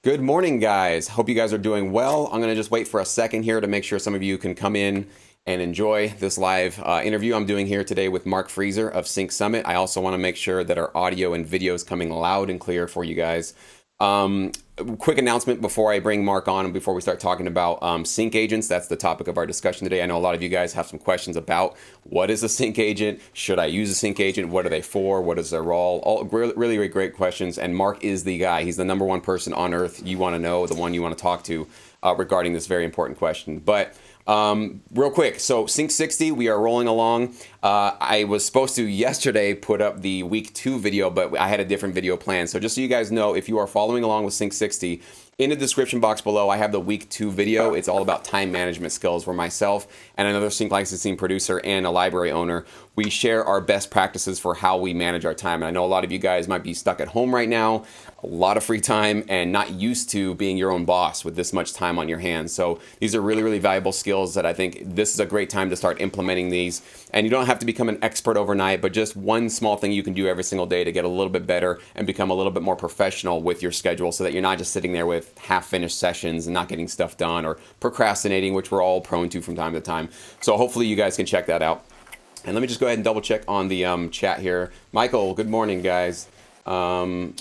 Good morning, guys. Hope you guys are doing well. I'm going to just wait for a second here to make sure some of you can come in and enjoy this live interview I'm doing here today with Mark Freezer of Sync Summit. I also want to make sure that our audio and video is coming loud and clear for you guys. Um, Quick announcement before I bring Mark on and before we start talking about sync agents. That's the topic of our discussion today. I know a lot of you guys have some questions about what is a sync agent? Should I use a sync agent? What are they for? What is their role? All really, really great questions. And Mark is the guy. He's the number one person on earth you want to know, the one you want to talk to regarding this very important question. But real quick, so Sync 60, we are rolling along. I was supposed to yesterday put up the week 2 video, but I had a different video planned. So just so you guys know, if you are following along with Sync 60, in the description box below, I have the week 2 video. It's all about time management skills where myself and another sync licensing producer and a library owner, we share our best practices for how we manage our time. And I know a lot of you guys might be stuck at home right now, a lot of free time, and not used to being your own boss with this much time on your hands. So these are really, really valuable skills that I think this is a great time to start implementing these. And you don't have to become an expert overnight, but just one small thing you can do every single day to get a little bit better and become a little bit more professional with your schedule so that you're not just sitting there with half-finished sessions and not getting stuff done or procrastinating, which we're all prone to from time to time. So hopefully you guys can check that out. And let me just go ahead and double check on the chat here. Michael, good morning, guys. Hopefully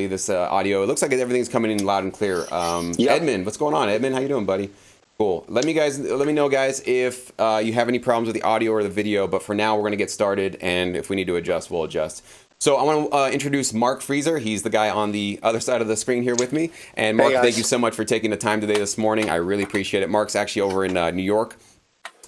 this audio, it looks like everything's coming in loud and clear. Yep. Edmund, what's going on? Edmund, how you doing, buddy? Cool. Let me know, guys, if you have any problems with the audio or the video. But for now, we're going to get started. And if we need to adjust, we'll adjust. So I want to introduce Mark Freezer. He's the guy on the other side of the screen here with me. And Mark, thank you so much for taking the time today this morning. I really appreciate it. Mark's actually over in New York.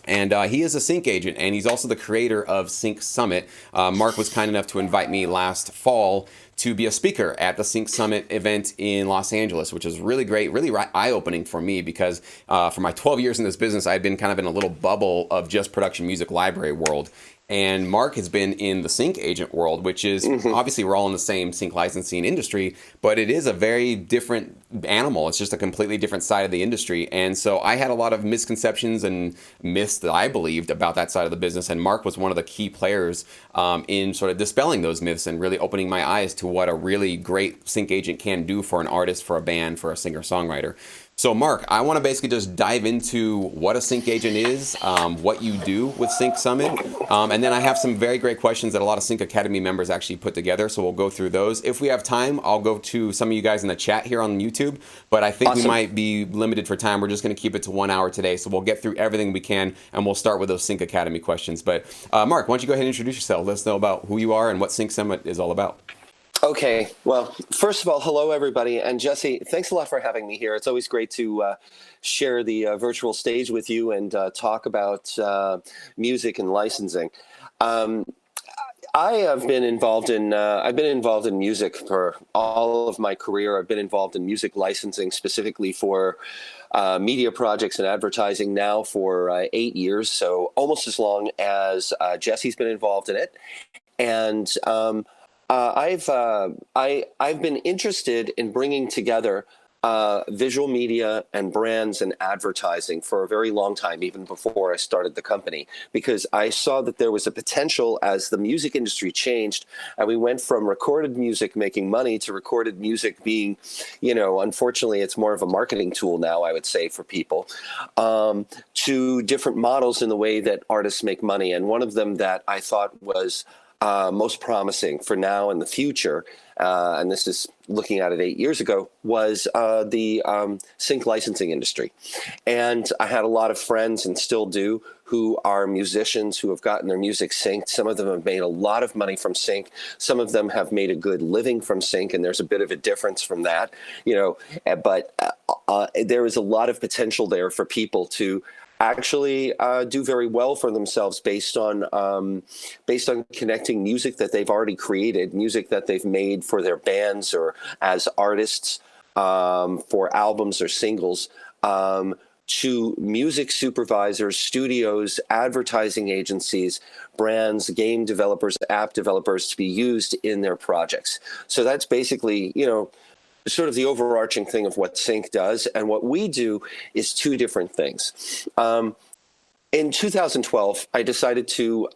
And he is a sync agent, and he's also the creator of Sync Summit. Mark was kind enough to invite me last fall to be a speaker at the Sync Summit event in Los Angeles, which is really great, really eye-opening for me because for my 12 years in this business, I've been kind of in a little bubble of just production music library world. And Mark has been in the sync agent world, which is obviously we're all in the same sync licensing industry, but it is a very different animal. It's just a completely different side of the industry. And so I had a lot of misconceptions and myths that I believed about that side of the business. And Mark was one of the key players in sort of dispelling those myths and really opening my eyes to what a really great sync agent can do for an artist, for a band, for a singer-songwriter. So Mark, I want to basically just dive into what a sync agent is, what you do with Sync Summit, and then I have some very great questions that a lot of Sync Academy members actually put together, so we'll go through those. If we have time, I'll go to some of you guys in the chat here on YouTube, but I think we might be limited for time. We're just going to keep it to 1 hour today, so we'll get through everything we can, and we'll start with those Sync Academy questions. But Mark, why don't you go ahead and introduce yourself? Let us know about who you are and what Sync Summit is all about. Okay. Well, first of all, hello, everybody. And Jesse, thanks a lot for having me here. It's always great to share the virtual stage with you and talk about music and licensing. I have been involved in I've been involved in music for all of my career. I've been involved in music licensing specifically for media projects and advertising now for 8 years, so almost as long as Jesse's been involved in it. And I've been interested in bringing together visual media and brands and advertising for a very long time, even before I started the company, because I saw that there was a potential as the music industry changed and we went from recorded music making money to recorded music being, unfortunately, it's more of a marketing tool now, I would say, for people, to different models in the way that artists make money. And one of them that I thought was most promising for now and the future, and this is looking at it 8 years ago, was the sync licensing industry. And I had a lot of friends, and still do, who are musicians who have gotten their music synced. Some of them have made a lot of money from sync. Some of them have made a good living from sync, and there's a bit of a difference from that, but there is a lot of potential there for people to actually do very well for themselves based on connecting music that they've already created, music that they've made for their bands or as artists, for albums or singles, to music supervisors, studios, advertising agencies, brands, game developers, app developers to be used in their projects. So that's basically, sort of the overarching thing of what sync does. And what we do is two different things. In 2012, I decided to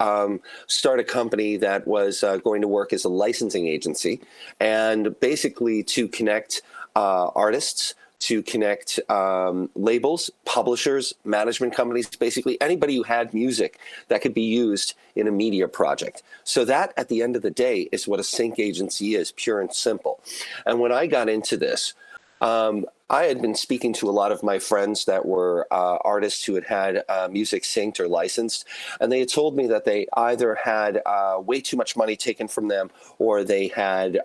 start a company that was going to work as a licensing agency and basically to connect artists, to connect labels, publishers, management companies, basically anybody who had music that could be used in a media project. So that, at the end of the day, is what a sync agency is, pure and simple. And when I got into this, I had been speaking to a lot of my friends that were artists who had music synced or licensed, and they had told me that they either had way too much money taken from them, or they had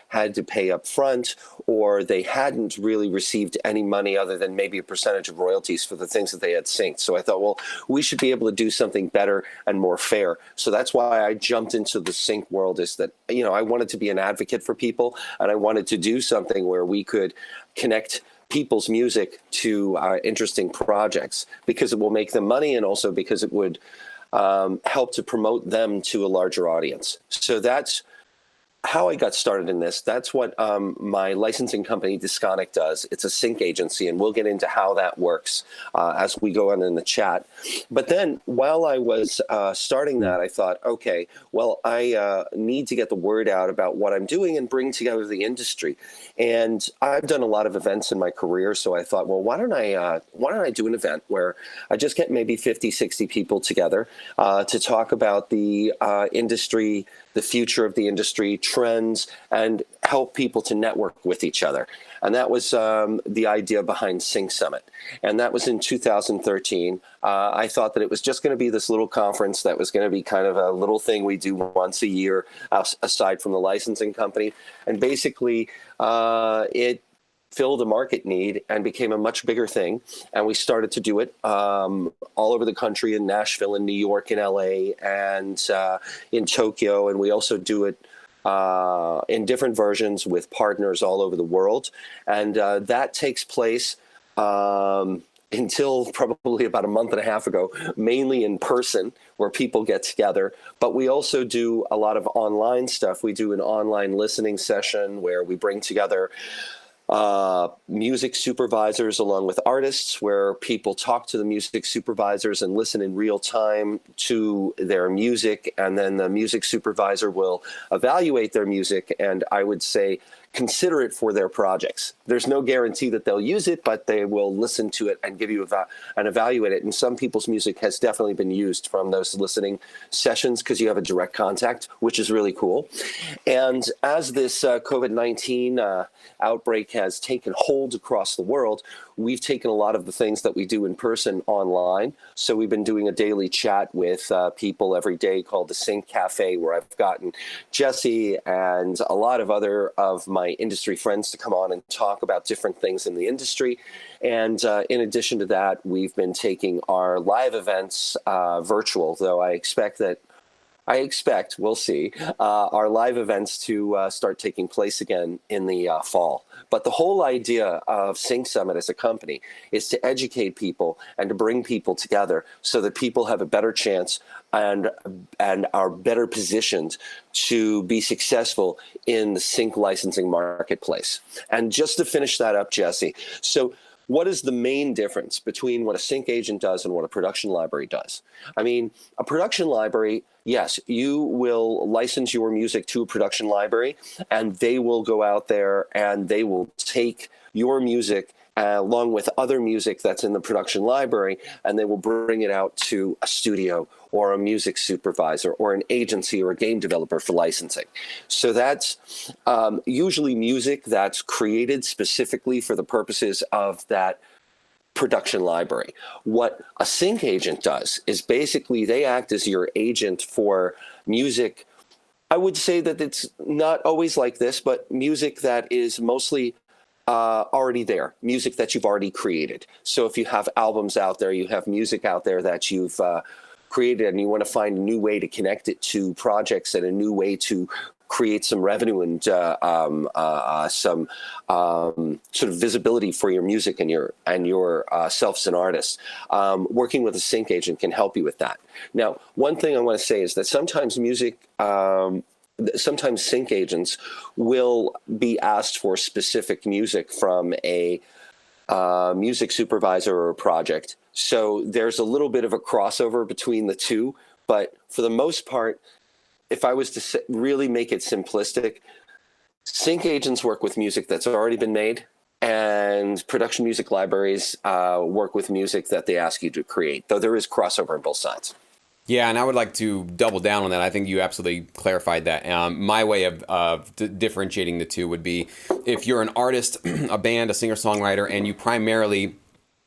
had to pay up front, or they hadn't really received any money other than maybe a percentage of royalties for the things that they had synced. So I thought, well, we should be able to do something better and more fair. So that's why I jumped into the sync world, is that, you know, I wanted to be an advocate for people, and I wanted to do something where we could connect people's music to interesting projects, because it will make them money, and also because it would help to promote them to a larger audience. So that's how I got started in this. That's what my licensing company, Disconic, does. It's a sync agency, and we'll get into how that works as we go on in the chat. But then while I was starting that, I thought, okay, well, I need to get the word out about what I'm doing and bring together the industry. And I've done a lot of events in my career, so I thought, well, why don't I do an event where I just get maybe 50, 60 people together to talk about the industry, the future of the industry, trends, and help people to network with each other. And that was the idea behind Sync Summit. And that was in 2013. I thought that it was just going to be this little conference that was going to be kind of a little thing we do once a year, aside from the licensing company. And basically, it filled a market need and became a much bigger thing. And we started to do it all over the country, in Nashville, in New York, in LA, and in Tokyo. And we also do it in different versions with partners all over the world. And that takes place until probably about a month and a half ago, mainly in person, where people get together. But we also do a lot of online stuff. We do an online listening session where we bring together music supervisors along with artists, where people talk to the music supervisors and listen in real time to their music, and then the music supervisor will evaluate their music and, I would say, consider it for their projects. There's no guarantee that they'll use it, but they will listen to it and give you and evaluate it. And some people's music has definitely been used from those listening sessions, because you have a direct contact, which is really cool. And as this COVID-19 outbreak has taken hold across the world, we've taken a lot of the things that we do in person online. So we've been doing a daily chat with people every day called the Sync Cafe, where I've gotten Jesse and a lot of other of my industry friends to come on and talk about different things in the industry. And in addition to that, we've been taking our live events virtual, though I expect, we'll see, our live events to start taking place again in the fall. But the whole idea of Sync Summit as a company is to educate people and to bring people together so that people have a better chance and are better positioned to be successful in the sync licensing marketplace. And just to finish that up, Jesse, so what is the main difference between what a sync agent does and what a production library does? I mean, a production library, yes, you will license your music to a production library, and they will go out there and they will take your music along with other music that's in the production library, and they will bring it out to a studio or a music supervisor or an agency or a game developer for licensing. So that's usually music that's created specifically for the purposes of that production library. What a sync agent does is basically they act as your agent for music. I would say that it's not always like this, but music that is mostly already there, music that you've already created. So if you have albums out there, you have music out there that you've created, and you want to find a new way to connect it to projects and a new way to create some revenue and some sort of visibility for your music and yourself as an artist. Working with a sync agent can help you with that. Now, one thing I want to say is that sometimes sometimes sync agents will be asked for specific music from a music supervisor or project. So there's a little bit of a crossover between the two, but for the most part, if I was to really make it simplistic, sync agents work with music that's already been made, and production music libraries work with music that they ask you to create, though there is crossover on both sides. Yeah, and I would like to double down on that. I think you absolutely clarified that. My way of differentiating the two would be if you're an artist, a band, a singer-songwriter, and you primarily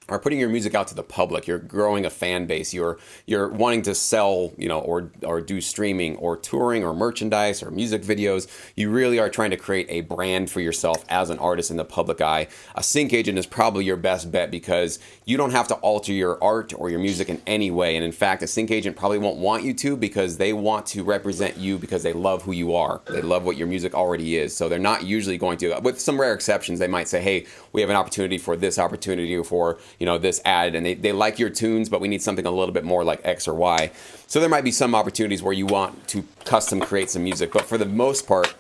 are putting your music out to the public. You're growing a fan base. You're wanting to sell, or do streaming or touring or merchandise or music videos. You really are trying to create a brand for yourself as an artist in the public eye. A sync agent is probably your best bet because you don't have to alter your art or your music in any way. And in fact, a sync agent probably won't want you to because they want to represent you because they love who you are. They love what your music already is. So they're not usually going to, with some rare exceptions, they might say, hey, we have an opportunity for this opportunity for this ad, and they like your tunes, but we need something a little bit more like X or Y. So there might be some opportunities where you want to custom create some music, but for the most part,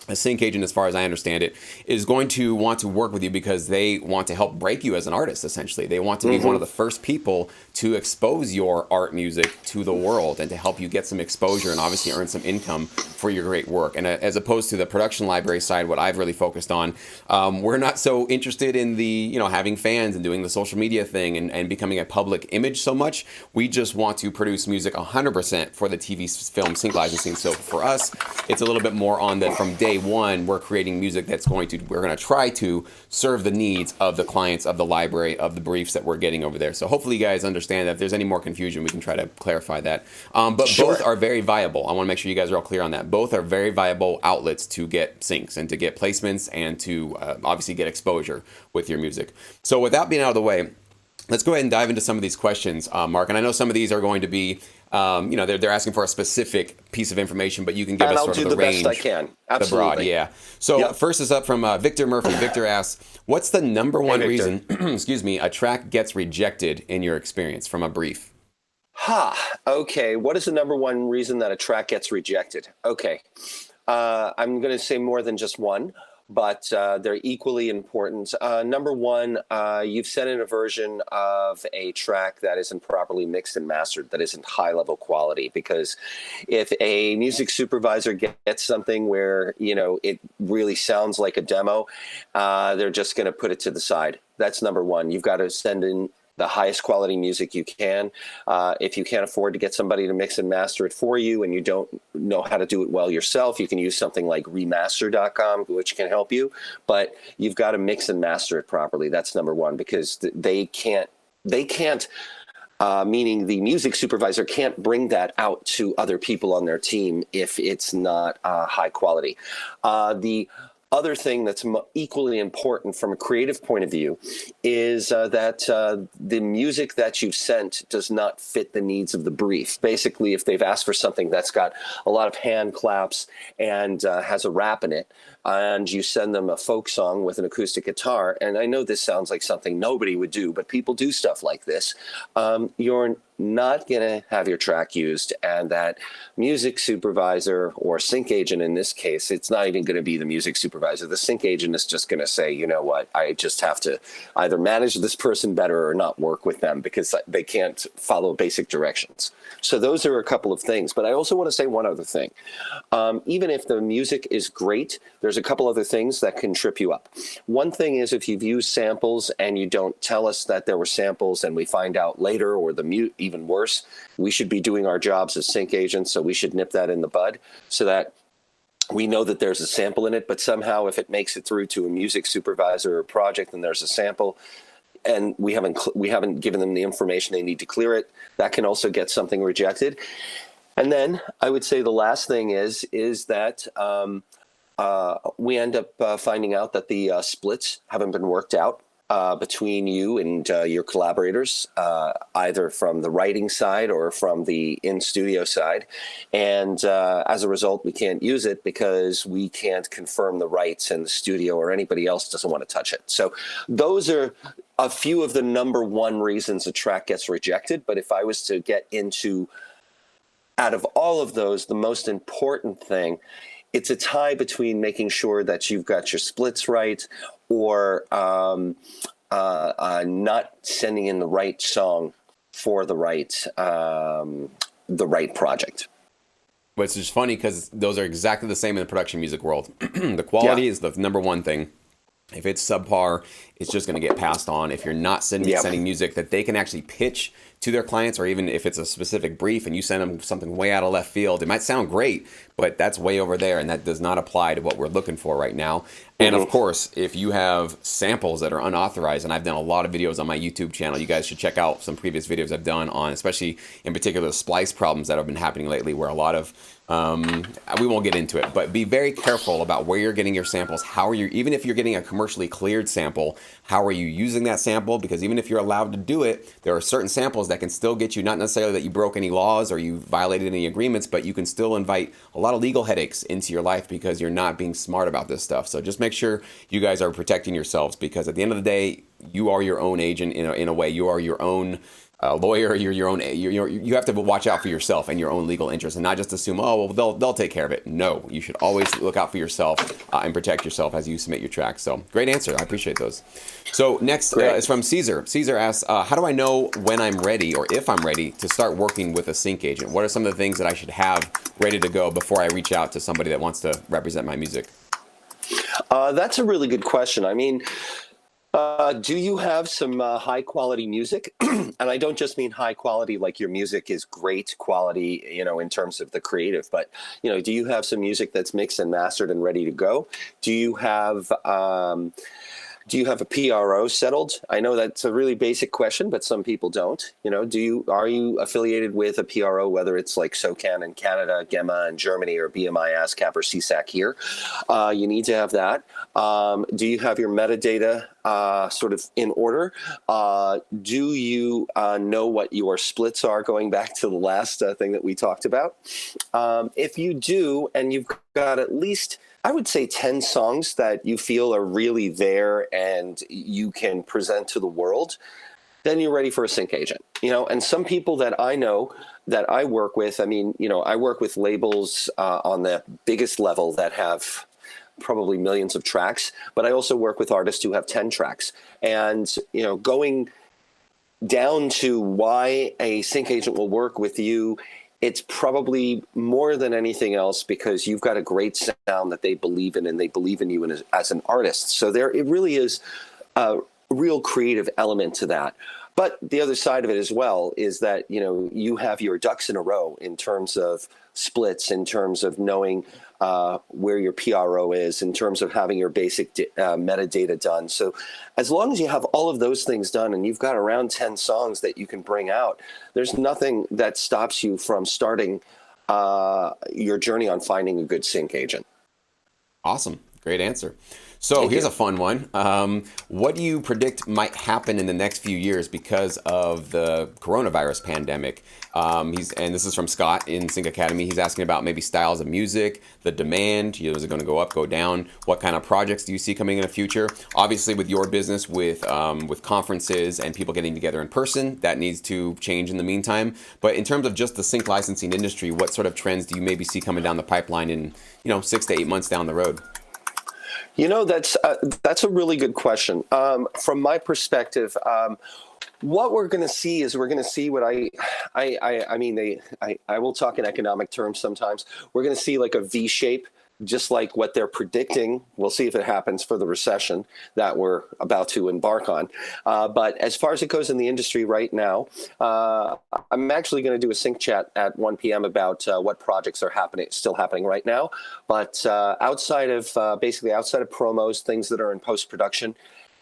a sync agent, as far as I understand it, is going to want to work with you because they want to help break you as an artist, essentially. They want to be one of the first people to expose your art music to the world and to help you get some exposure and obviously earn some income for your great work. And as opposed to the production library side, what I've really focused on, we're not so interested in the, having fans and doing the social media thing and becoming a public image so much. We just want to produce music 100% for the TV film sync licensing. So for us, it's a little bit more on the from day one, we're creating music that's we're going to try to serve the needs of the clients of the library, of the briefs that we're getting over there. So hopefully you guys understand that. If there's any more confusion, we can try to clarify that. But sure. Both are very viable. I want to make sure you guys are all clear on that. Both are very viable outlets to get syncs and to get placements and to obviously get exposure with your music. So without being out of the way, let's go ahead and dive into some of these questions, Mark. And I know some of these are going to be, they're asking for a specific piece of information, but you can give us sort of the range. And I'll do the best I can. Absolutely. The broad, yeah. So First is up from Victor Murphy. Victor asks, what's the number one reason, a track gets rejected in your experience from a brief? Okay. What is the number one reason that a track gets rejected? Okay. I'm going to say more than just one, but they're equally important. Number one, you've sent in a version of a track that isn't properly mixed and mastered, that isn't high level quality. Because if a music supervisor gets something where, it really sounds like a demo, they're just going to put it to the side. That's number one. You've got to send in the highest quality music you can. If you can't afford to get somebody to mix and master it for you and you don't know how to do it well yourself, you can use something like remaster.com, which can help you. But you've got to mix and master it properly. That's number one, because they can't, meaning the music supervisor can't bring that out to other people on their team if it's not high quality. The other thing that's equally important from a creative point of view is that the music that you've sent does not fit the needs of the brief. Basically, if they've asked for something that's got a lot of hand claps and has a rap in it, and you send them a folk song with an acoustic guitar, and I know this sounds like something nobody would do, but people do stuff like this, you're not going to have your track used, and that music supervisor or sync agent in this case, it's not even going to be the music supervisor. The sync agent is just going to say, you know what, I just have to either manage this person better or not work with them because they can't follow basic directions. So those are a couple of things. But I also want to say one other thing. Even if the music is great, there's a couple other things that can trip you up. One thing is if you've used samples and you don't tell us that there were samples and we find out later, or even worse, we should be doing our jobs as sync agents, so we should nip that in the bud so that we know that there's a sample in it. But somehow if it makes it through to a music supervisor or project and there's a sample and we haven't given them the information they need to clear it, that can also get something rejected. And then I would say the last thing is that we end up finding out that the splits haven't been worked out between you and your collaborators, either from the writing side or from the in-studio side. And as a result, we can't use it because we can't confirm the rights, and the studio or anybody else doesn't want to touch it. So those are a few of the number one reasons a track gets rejected. But if I was to get into, out of all of those, the most important thing, it's a tie between making sure that you've got your splits right, or not sending in the right song for the right project. Which is funny because those are exactly the same in the production music world. The Yeah. quality is the number one thing. If it's subpar, it's just going to get passed on. If you're not Yep. sending music that they can actually pitch to their clients, or even if it's a specific brief and you send them something way out of left field, it might sound great, but that's way over there, and that does not apply to what we're looking for right now. And of course, if you have samples that are unauthorized, and I've done a lot of videos on my YouTube channel, you guys should check out some previous videos I've done on, especially in particular, the splice problems that have been happening lately, where a lot of we won't get into it, but be very careful about where you're getting your samples. How are you, even if you're getting a commercially cleared sample, how are you using that sample? Because even if you're allowed to do it, there are certain samples that can still get you, not necessarily that you broke any laws or you violated any agreements, but you can still invite a lot of legal headaches into your life because you're not being smart about this stuff. So just make sure you guys are protecting yourselves, because at the end of the day, you are your own agent in a way. You are your own lawyer. You're your own. You have to watch out for yourself and your own legal interests, and not just assume, oh, well, they'll take care of it. No, you should always look out for yourself and protect yourself as you submit your tracks. So great answer. I appreciate those. So next is from Caesar. Caesar asks, how do I know when I'm ready, or if I'm ready to start working with a sync agent? What are some of the things that I should have ready to go before I reach out to somebody that wants to represent my music? That's a really good question. I mean, do you have some high quality music? And I don't just mean high quality like your music is great quality, in terms of the creative, but, do you have some music that's mixed and mastered and ready to go? Do you have a PRO settled? I know that's a really basic question, but some people don't. Are you affiliated with a PRO, whether it's like SOCAN in Canada, GEMA in Germany, or BMI, ASCAP, or CSAC here? You need to have that. Do you have your metadata sort of in order? Do you know what your splits are, going back to the last thing that we talked about? If you do, and you've got at least, I would say, 10 songs that you feel are really there and you can present to the world, then you're ready for a sync agent. And some people that I know that I work with, I work with labels on the biggest level that have probably millions of tracks, but I also work with artists who have 10 tracks. And, going down to why a sync agent will work with you, it's probably more than anything else because you've got a great sound that they believe in, and they believe in you as an artist. So it really is a real creative element to that. But the other side of it as well is that, you have your ducks in a row in terms of splits, in terms of knowing where your PRO is, in terms of having your basic metadata done. So as long as you have all of those things done and you've got around 10 songs that you can bring out, there's nothing that stops you from starting your journey on finding a good sync agent. Awesome. Great answer. So here's a fun one. What do you predict might happen in the next few years because of the coronavirus pandemic? And this is from Scott in Sync Academy. He's asking about maybe styles of music, the demand. Is it going to go up, go down? What kind of projects do you see coming in the future? Obviously, with your business, with conferences and people getting together in person, that needs to change in the meantime. But in terms of just the sync licensing industry, what sort of trends do you maybe see coming down the pipeline in 6 to 8 months down the road? That's a really good question. From my perspective, what we're going to see is we're going to see what I will talk in economic terms sometimes. We're going to see like a V shape, just like what they're predicting. We'll see if it happens for the recession that we're about to embark on. But as far as it goes in the industry right now, I'm actually going to do a sync chat at 1 p.m. about what projects are still happening right now. But outside of promos, things that are in post-production,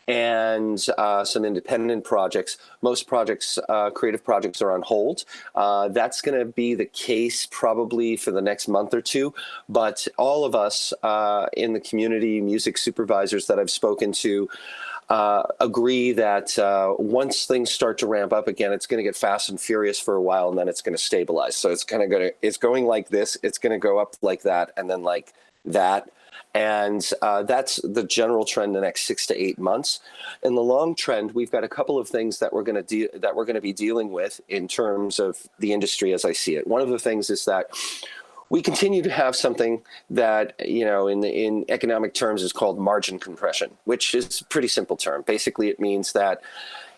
and some independent projects. Most projects, creative projects, are on hold. That's going to be the case probably for the next month or two. But all of us in the community, music supervisors that I've spoken to, agree that once things start to ramp up again, it's going to get fast and furious for a while, and then it's going to stabilize. So it's going like this. It's going to go up like that, and then like that. And that's the general trend the next 6 to 8 months. In the long trend, we've got a couple of things that we're going to be dealing with in terms of the industry as I see it. One of the things is that we continue to have something that, in economic terms is called margin compression, which is a pretty simple term. Basically, it means that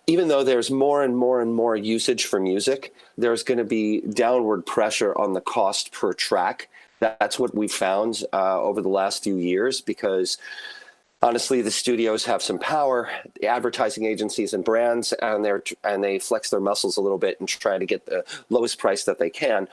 even though there's more and more and more usage for music, there's going to be downward pressure on the cost per track. That's what we found over the last few years, because honestly, the studios have some power, the advertising agencies and brands, and they flex their muscles a little bit and try to get the lowest price that they can.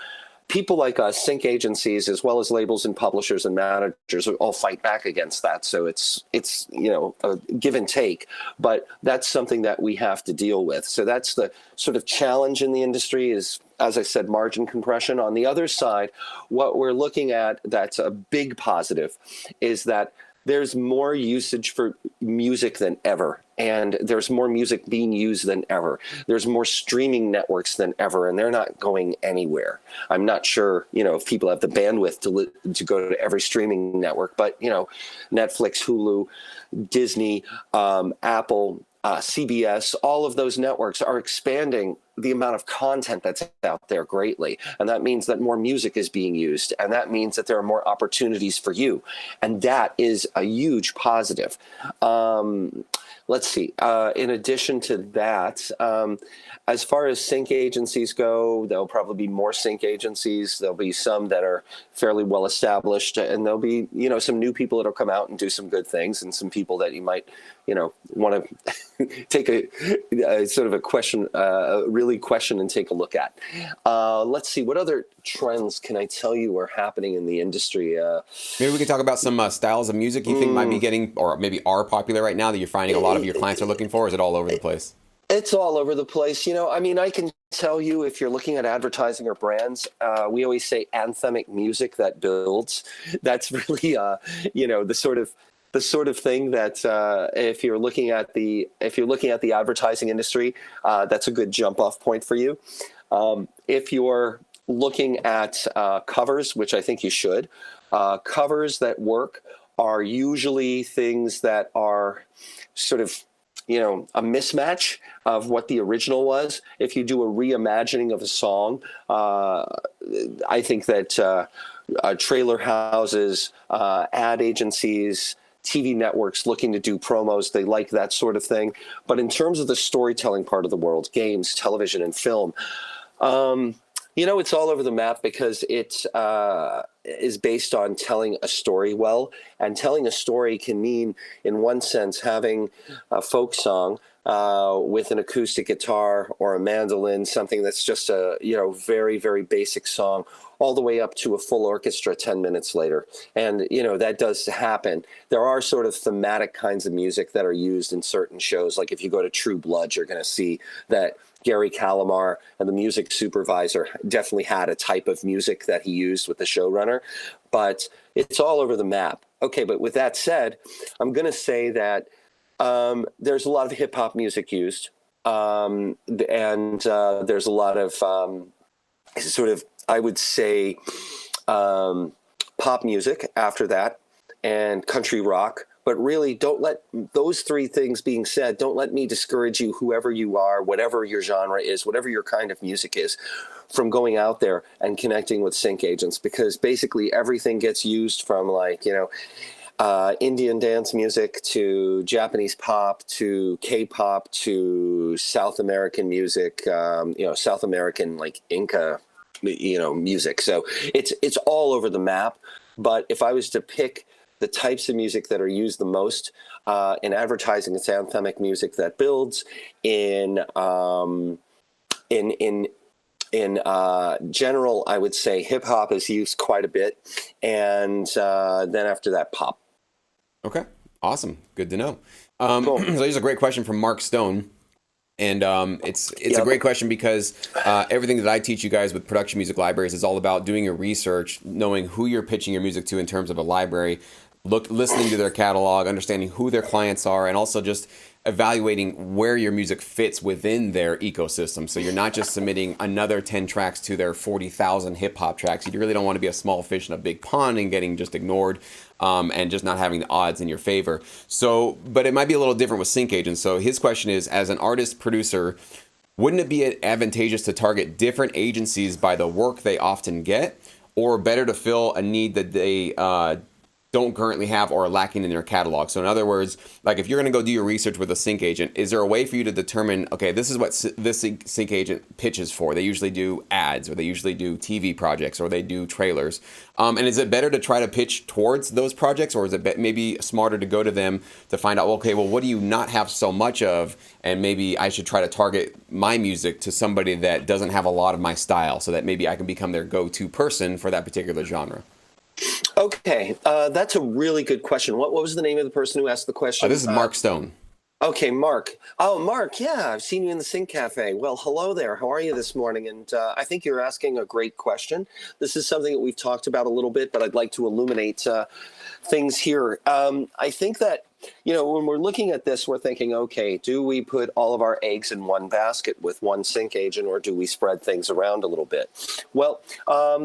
People like us, sync agencies, as well as labels and publishers and managers, all fight back against that. So it's a give and take, but that's something that we have to deal with. So that's the sort of challenge in the industry is, as I said, margin compression. On the other side, what we're looking at that's a big positive is that there's more usage for music than ever, and there's more music being used than ever. There's more streaming networks than ever, and they're not going anywhere. I'm not sure, if people have the bandwidth to go to every streaming network, but, Netflix, Hulu, Disney, Apple, CBS, all of those networks are expanding the amount of content that's out there greatly. And that means that more music is being used. And that means that there are more opportunities for you. And that is a huge positive. Let's see. In addition to that, as far as sync agencies go, there'll probably be more sync agencies. There'll be some that are fairly well established, and there'll be, some new people that'll come out and do some good things, and some people that you might, want to take a sort of a question, really question and take a look at. Let's see, what other trends can I tell you are happening in the industry? Maybe we can talk about some styles of music you think might be getting, or maybe are popular right now that you're finding a lot of your clients are looking for. Or is it all over the place? It's all over the place. I can tell you, if you're looking at advertising or brands, we always say anthemic music that builds. That's really, the sort of thing that if you're looking at the advertising industry, that's a good jump off point for you. If you're looking at covers, which I think you should, covers that work are usually things that are sort of a mismatch of what the original was. If you do a reimagining of a song, I think that trailer houses, ad agencies, TV networks looking to do promos, they like that sort of thing. But in terms of the storytelling part of the world, games, television, and film, it's all over the map because it is based on telling a story well. And telling a story can mean, in one sense, having a folk song with an acoustic guitar or a mandolin, something that's just a very, very basic song, all the way up to a full orchestra 10 minutes later. And, that does happen. There are sort of thematic kinds of music that are used in certain shows. Like if you go to True Blood, you're going to see that Gary Calamar and the music supervisor definitely had a type of music that he used with the showrunner, but it's all over the map. Okay, but with that said, I'm going to say that there's a lot of hip hop music used, and there's a lot of sort of, I would say, pop music after that, and country rock. But really, don't let those three things being said, don't let me discourage you, whoever you are, whatever your genre is, whatever your kind of music is, from going out there and connecting with sync agents, because basically everything gets used, from Indian dance music to Japanese pop to K-pop to South American music, South American like Inca, music. So it's all over the map. But if I was to pick the types of music that are used the most in advertising, it's anthemic music that builds. In general, I would say hip hop is used quite a bit, and then after that, pop. Okay, awesome, good to know. Cool. So here's a great question from Mark Stone. And it's a great question because everything that I teach you guys with production music libraries is all about doing your research, knowing who you're pitching your music to in terms of a library, listening to their catalog, understanding who their clients are, and also just evaluating where your music fits within their ecosystem. So you're not just submitting another 10 tracks to their 40,000 hip hop tracks. You really don't want to be a small fish in a big pond and getting just ignored and just not having the odds in your favor. So, but it might be a little different with sync agents. So his question is, as an artist producer, wouldn't it be advantageous to target different agencies by the work they often get? or better to fill a need that they don't currently have or are lacking in their catalog. So in other words, like if you're going to go do your research with a sync agent, is there a way for you to determine, okay, this is what this sync agent pitches for? They usually do ads, or they usually do TV projects, or they do trailers. And is it better to try to pitch towards those projects, or is it maybe smarter to go to them to find out, okay, well, what do you not have so much of? And maybe I should try to target my music to somebody that doesn't have a lot of my style, so that maybe I can become their go-to person for that particular genre. Okay, that's a really good question. What was the name of the person who asked the question? This is Mark Stone. Okay, Mark. Oh, Mark, yeah, I've seen you in the Sync Cafe. Well, hello there. How are you this morning? And I think you're asking a great question. This is something that we've talked about a little bit, but I'd like to illuminate things here. I think that, when we're looking at this, we're thinking, okay, do we put all of our eggs in one basket with one sync agent, or do we spread things around a little bit? Well,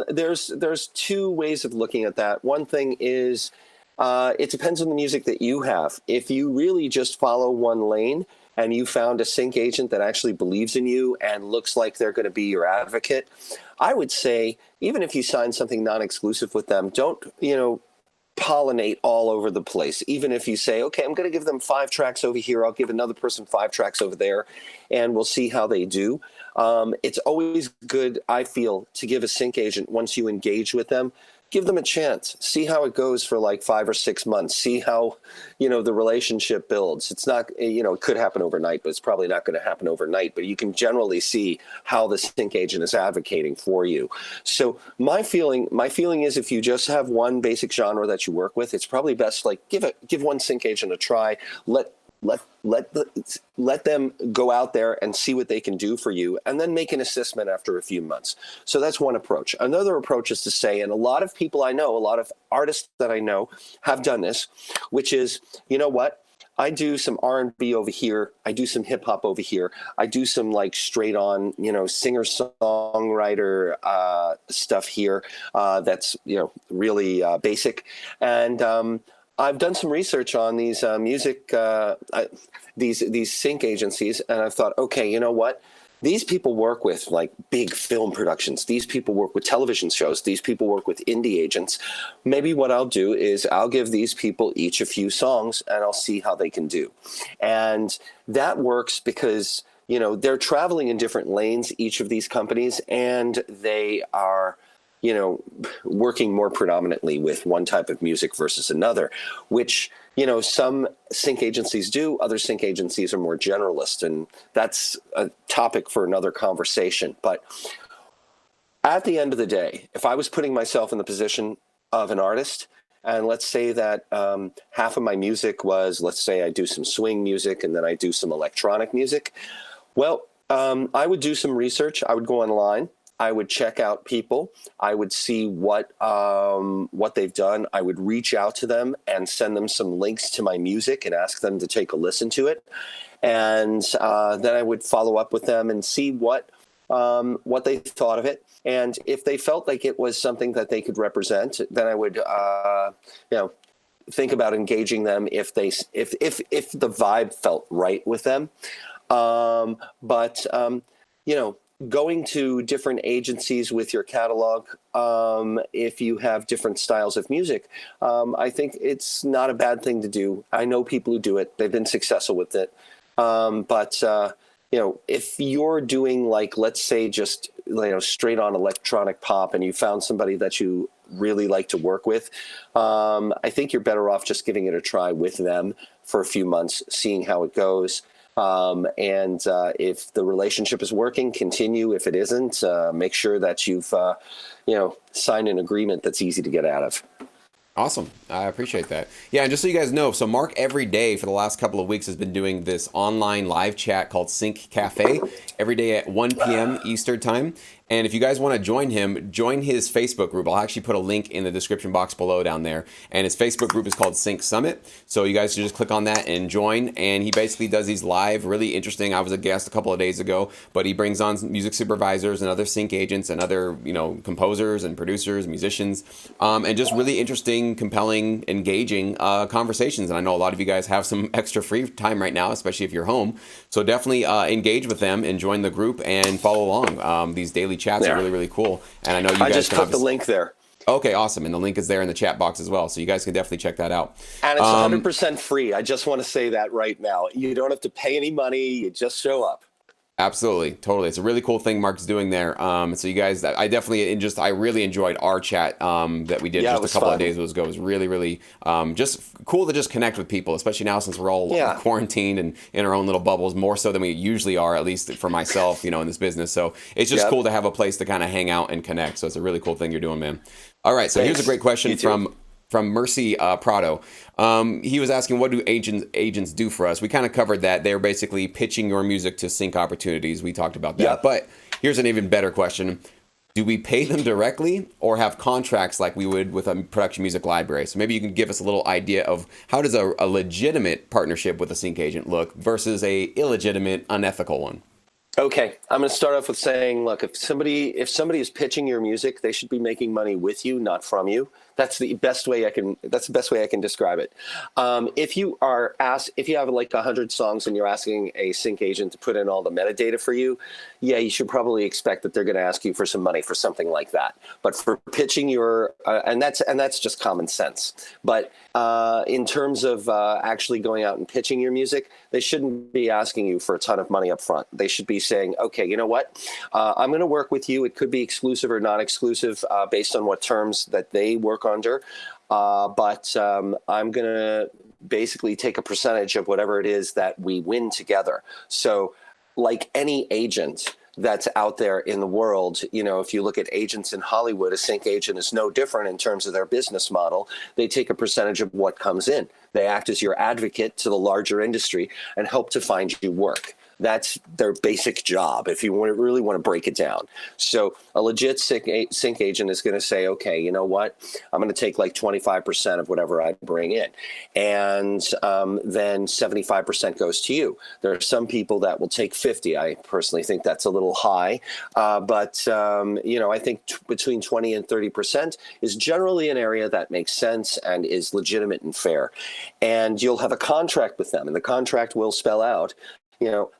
there's two ways of looking at that. One thing is, it depends on the music that you have. If you really just follow one lane and you found a sync agent that actually believes in you and looks like they're going to be your advocate, I would say, even if you sign something non-exclusive with them, don't, pollinate all over the place. Even if you say, okay, I'm going to give them 5 tracks over here, I'll give another person 5 tracks over there, and we'll see how they do. It's always good, I feel, to give a sync agent, once you engage with them, give them a chance. See how it goes for like 5 or 6 months. See how, the relationship builds. It's not, it could happen overnight, but it's probably not going to happen overnight. But you can generally see how the sync agent is advocating for you. So my feeling is, if you just have one basic genre that you work with, it's probably best, like, give one sync agent a try. Let them go out there and see what they can do for you, and then make an assessment after a few months. So that's one approach. Another approach is to say, and a lot of people I know, a lot of artists that I know have done this, which is, you know what? I do some R&B over here. I do some hip hop over here. I do some like straight on, singer-songwriter stuff here. That's, really basic. And I've done some research on these these sync agencies, and I've thought, okay, you know what? These people work with like big film productions. These people work with television shows. These people work with indie agents. Maybe what I'll do is I'll give these people each a few songs, and I'll see how they can do. And that works because, they're traveling in different lanes, each of these companies, and they are working more predominantly with one type of music versus another, which, some sync agencies do, other sync agencies are more generalist, and that's a topic for another conversation. But at the end of the day, if I was putting myself in the position of an artist, and let's say that half of my music was, let's say I do some swing music and then I do some electronic music, well, I would do some research. I would go online. I would check out people. I would see what they've done. I would reach out to them and send them some links to my music and ask them to take a listen to it. And then I would follow up with them and see what they thought of it. And if they felt like it was something that they could represent, then I would, think about engaging them if the vibe felt right with them. Going to different agencies with your catalog, if you have different styles of music, I think it's not a bad thing to do. I know people who do it. They've been successful with it. If you're doing, like, let's say just, straight on electronic pop, and you found somebody that you really like to work with, I think you're better off just giving it a try with them for a few months, seeing how it goes. If the relationship is working, continue. If it isn't, make sure that you've, signed an agreement that's easy to get out of. Awesome. I appreciate that. Yeah, and just so you guys know, so Mark every day for the last couple of weeks has been doing this online live chat called Sync Cafe every day at 1 p.m. Eastern Time. And if you guys want to join him, join his Facebook group. I'll actually put a link in the description box below down there. And his Facebook group is called Sync Summit. So you guys should just click on that and join. And he basically does these live, really interesting. I was a guest a couple of days ago, but he brings on music supervisors and other sync agents and other, composers and producers, musicians, and just really interesting, compelling, engaging conversations. And I know a lot of you guys have some extra free time right now, especially if you're home. So definitely engage with them and join the group and follow along. These daily chats are really, really cool. And I know you guys just put the link there. Okay, awesome. And the link is there in the chat box as well. So you guys can definitely check that out. And it's 100% free. I just want to say that right now. You don't have to pay any money. You just show up. Absolutely, totally. It's a really cool thing Mark's doing there. So you guys, I really enjoyed our chat that we did Yeah, just it was a couple fun. of days ago. It was really, really just cool to just connect with people, especially now since we're all Yeah. quarantined and in our own little bubbles, more so than we usually are, at least for myself, in this business. So it's just Yep. cool to have a place to kind of hang out and connect. So it's a really cool thing you're doing, man. All right, so here's a Thanks. great question You too. from Mercy Prado. He was asking, what do agents do for us? We kind of covered that. They're basically pitching your music to sync opportunities. We talked about that. Yep. But here's an even better question. Do we pay them directly or have contracts like we would with a production music library? So maybe you can give us a little idea of how does a legitimate partnership with a sync agent look versus a illegitimate, unethical one? Okay, I'm going to start off with saying, look, if somebody is pitching your music, they should be making money with you, not from you. That's the best way I can. That's the best way I can describe it. If you have like 100 songs and you're asking a sync agent to put in all the metadata for you, yeah, you should probably expect that they're going to ask you for some money for something like that. But for pitching your, and that's just common sense. But in terms of actually going out and pitching your music, they shouldn't be asking you for a ton of money up front. They should be saying, okay, you know what? I'm going to work with you. It could be exclusive or not exclusive based on what terms that they work under. But I'm going to basically take a percentage of whatever it is that we win together. So like any agent that's out there in the world, if you look at agents in Hollywood, a sync agent is no different in terms of their business model. They take a percentage of what comes in. They act as your advocate to the larger industry and help to find you work. That's their basic job, if you really want to break it down. So a legit sync agent is going to say, okay, you know what? I'm going to take like 25% of whatever I bring in. And then 75% goes to you. There are some people that will take 50. I personally think that's a little high. But I think between 20 and 30% is generally an area that makes sense and is legitimate and fair. And you'll have a contract with them, and the contract will spell out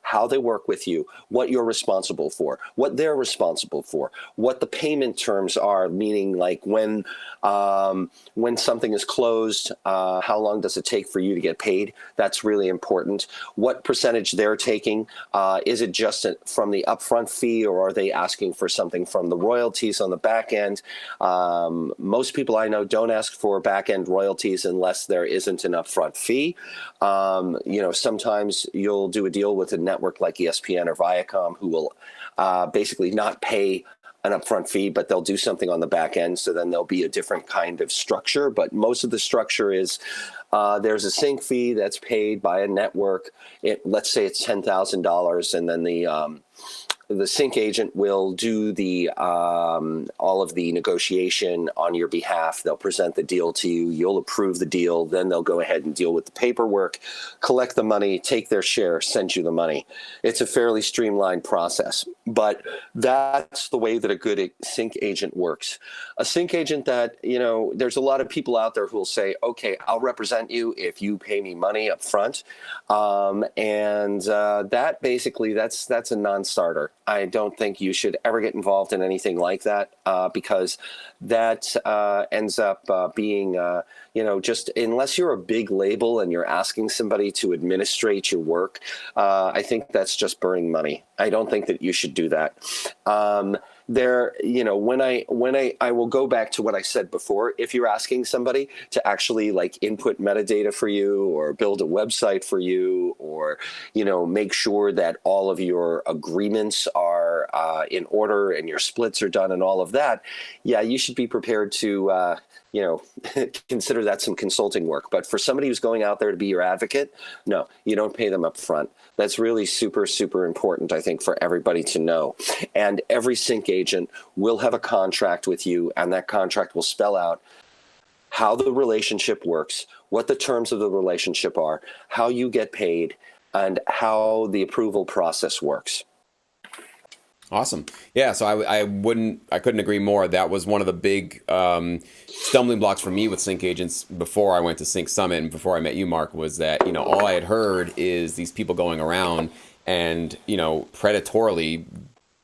how they work with you, what you're responsible for, what they're responsible for, what the payment terms are, meaning like when something is closed, how long does it take for you to get paid? That's really important. What percentage they're taking? Is it just from the upfront fee, or are they asking for something from the royalties on the back end? Most people I know don't ask for back end royalties unless there isn't an upfront fee. Sometimes you'll do a deal with a network like ESPN or Viacom who will basically not pay an upfront fee, but they'll do something on the back end. So then there'll be a different kind of structure. But most of the structure is there's a sync fee that's paid by a network. Let's say it's $10,000, and then the sync agent will do all of the negotiation on your behalf. They'll present the deal to you. You'll approve the deal. Then they'll go ahead and deal with the paperwork, collect the money, take their share, send you the money. It's a fairly streamlined process, but that's the way that a good sync agent works. A sync agent that, there's a lot of people out there who will say, okay, I'll represent you if you pay me money up front. That basically, that's a non-starter. I don't think you should ever get involved in anything like that because that ends up being, just unless you're a big label and you're asking somebody to administrate your work, I think that's just burning money. I don't think that you should do that. I will go back to what I said before. If you're asking somebody to actually like input metadata for you or build a website for you or, make sure that all of your agreements are in order and your splits are done and all of that, yeah, you should be prepared to, consider that some consulting work. But for somebody who's going out there to be your advocate, no, you don't pay them up front. That's really super, super important, I think, for everybody to know. And every sync agent will have a contract with you, and that contract will spell out how the relationship works, what the terms of the relationship are, how you get paid, and how the approval process works. Awesome. Yeah, so I couldn't agree more. That was one of the big stumbling blocks for me with sync agents before I went to Sync Summit and before I met you, Mark, was that, all I had heard is these people going around and, predatorily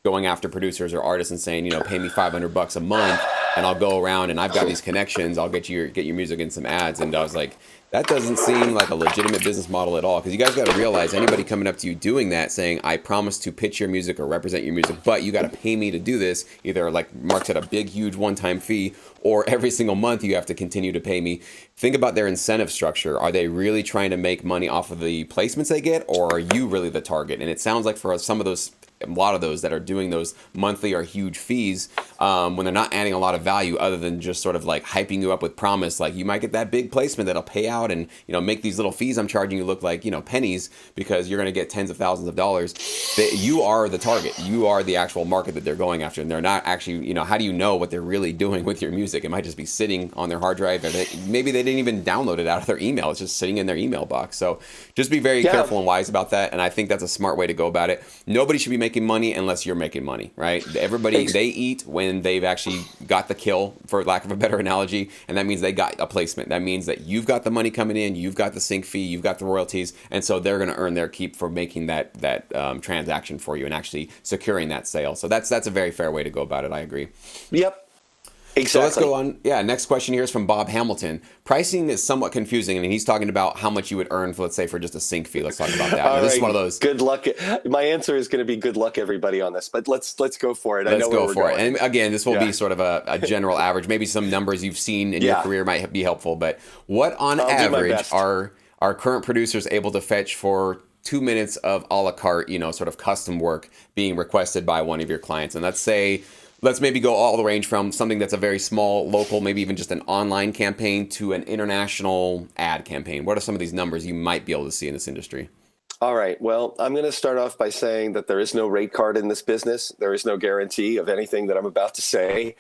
going after producers or artists and saying, pay me $500 a month and I'll go around and I've got these connections. I'll get your music in some ads. And I was like, that doesn't seem like a legitimate business model at all. Because you guys got to realize, anybody coming up to you doing that, saying, I promise to pitch your music or represent your music, but you got to pay me to do this, either like Mark said, a big, huge one-time fee, or every single month you have to continue to pay me. Think about their incentive structure. Are they really trying to make money off of the placements they get, or are you really the target? And it sounds like for some of those, a lot of those that are doing those monthly or huge fees, when they're not adding a lot of value other than just sort of like hyping you up with promise, like you might get that big placement that'll pay out and make these little fees I'm charging you look like pennies, because you're going to get tens of thousands of dollars. You are the target. You are the actual market that they're going after, and they're not actually, how do you know what they're really doing with your music? It might just be sitting on their hard drive, or maybe they didn't even download it out of their email. It's just sitting in their email box. So just be very careful and wise about that, and I think that's a smart way to go about it. Nobody should be making money unless you're making money, right? Everybody, they eat when they've actually got the kill, for lack of a better analogy, and that means they got a placement. That means that you've got the money coming in, you've got the sync fee, you've got the royalties, and so they're going to earn their keep for making that transaction for you and actually securing that sale. So that's a very fair way to go about it. I agree. Yep. Exactly. So let's go on. Yeah, next question here is from Bob Hamilton. Pricing is somewhat confusing, and he's talking about how much you would earn for, let's say, for just a sync fee. Let's talk about that. This is one of those. Good luck. My answer is going to be good luck, everybody, on this, but let's go for it. Let's go for it. And again, this will be sort of a general average. Maybe some numbers you've seen in your career might be helpful, but what on average are current producers able to fetch for 2 minutes of a la carte, sort of custom work being requested by one of your clients? And let's maybe go all the range from something that's a very small, local, maybe even just an online campaign, to an international ad campaign. What are some of these numbers you might be able to see in this industry? All right. Well, I'm going to start off by saying that there is no rate card in this business. There is no guarantee of anything that I'm about to say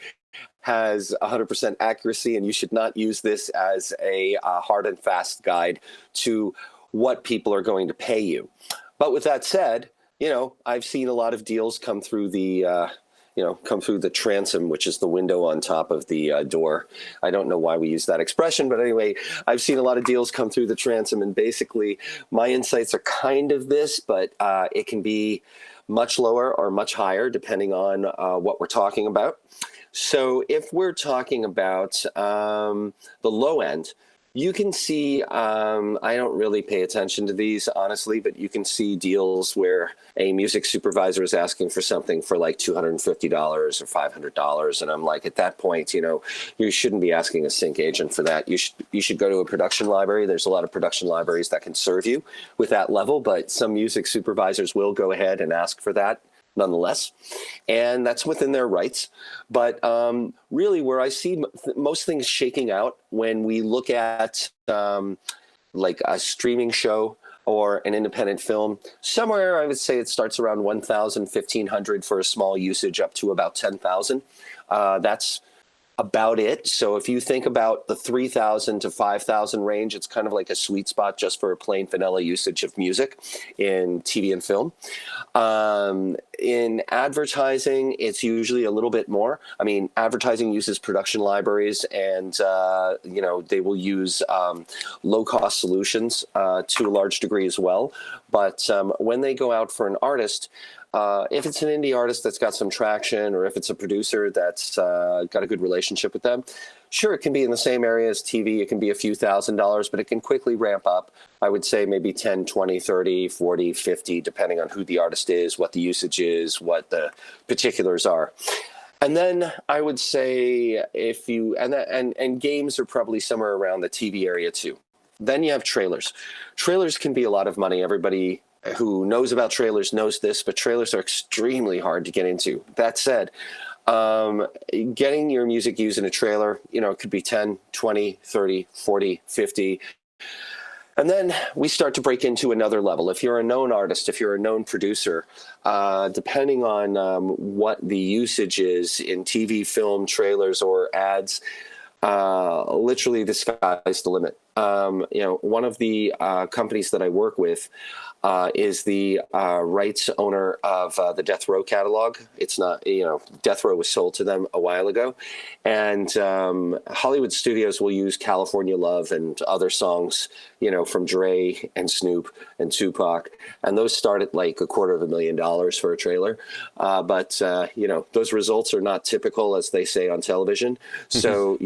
has 100% accuracy, and you should not use this as a hard and fast guide to what people are going to pay you. But with that said, I've seen a lot of deals come through the transom, which is the window on top of the door. I don't know why we use that expression, but anyway, I've seen a lot of deals come through the transom, and basically my insights are kind of this, but it can be much lower or much higher depending on what we're talking about. So if we're talking about the low end, you can see, I don't really pay attention to these, honestly, but you can see deals where a music supervisor is asking for something for like $250 or $500. And I'm like, at that point, you shouldn't be asking a sync agent for that. You should go to a production library. There's a lot of production libraries that can serve you with that level, but some music supervisors will go ahead and ask for that nonetheless, and that's within their rights. But really, where I see most things shaking out when we look at like a streaming show or an independent film, somewhere I would say it starts around 1,000, 1,500 for a small usage, up to about 10,000. That's about it. So if you think about the 3,000 to 5,000 range, it's kind of like a sweet spot just for a plain vanilla usage of music in TV and film. In advertising, it's usually a little bit more. I mean, advertising uses production libraries, and they will use low-cost solutions to a large degree as well. But when they go out for an artist, if it's an indie artist that's got some traction, or if it's a producer that's got a good relationship with them, sure, it can be in the same area as TV. It can be a few $1,000s, but it can quickly ramp up. I would say maybe 10, 20, 30, 40, 50, depending on who the artist is, what the usage is, what the particulars are. And then I would say if you, and games are probably somewhere around the TV area too. Then you have trailers. Trailers can be a lot of money. Everybody who knows about trailers knows this, but trailers are extremely hard to get into. That said, getting your music used in a trailer, it could be 10, 20, 30, 40, 50. And then we start to break into another level. If you're a known artist, if you're a known producer, depending on what the usage is in TV, film, trailers, or ads, literally the sky's the limit. One of the companies that I work with is the rights owner of the Death Row catalog. It's not, Death Row was sold to them a while ago. And Hollywood studios will use California Love and other songs, from Dre and Snoop and Tupac. And those start at like $250,000 for a trailer. But those results are not typical, as they say on television. So,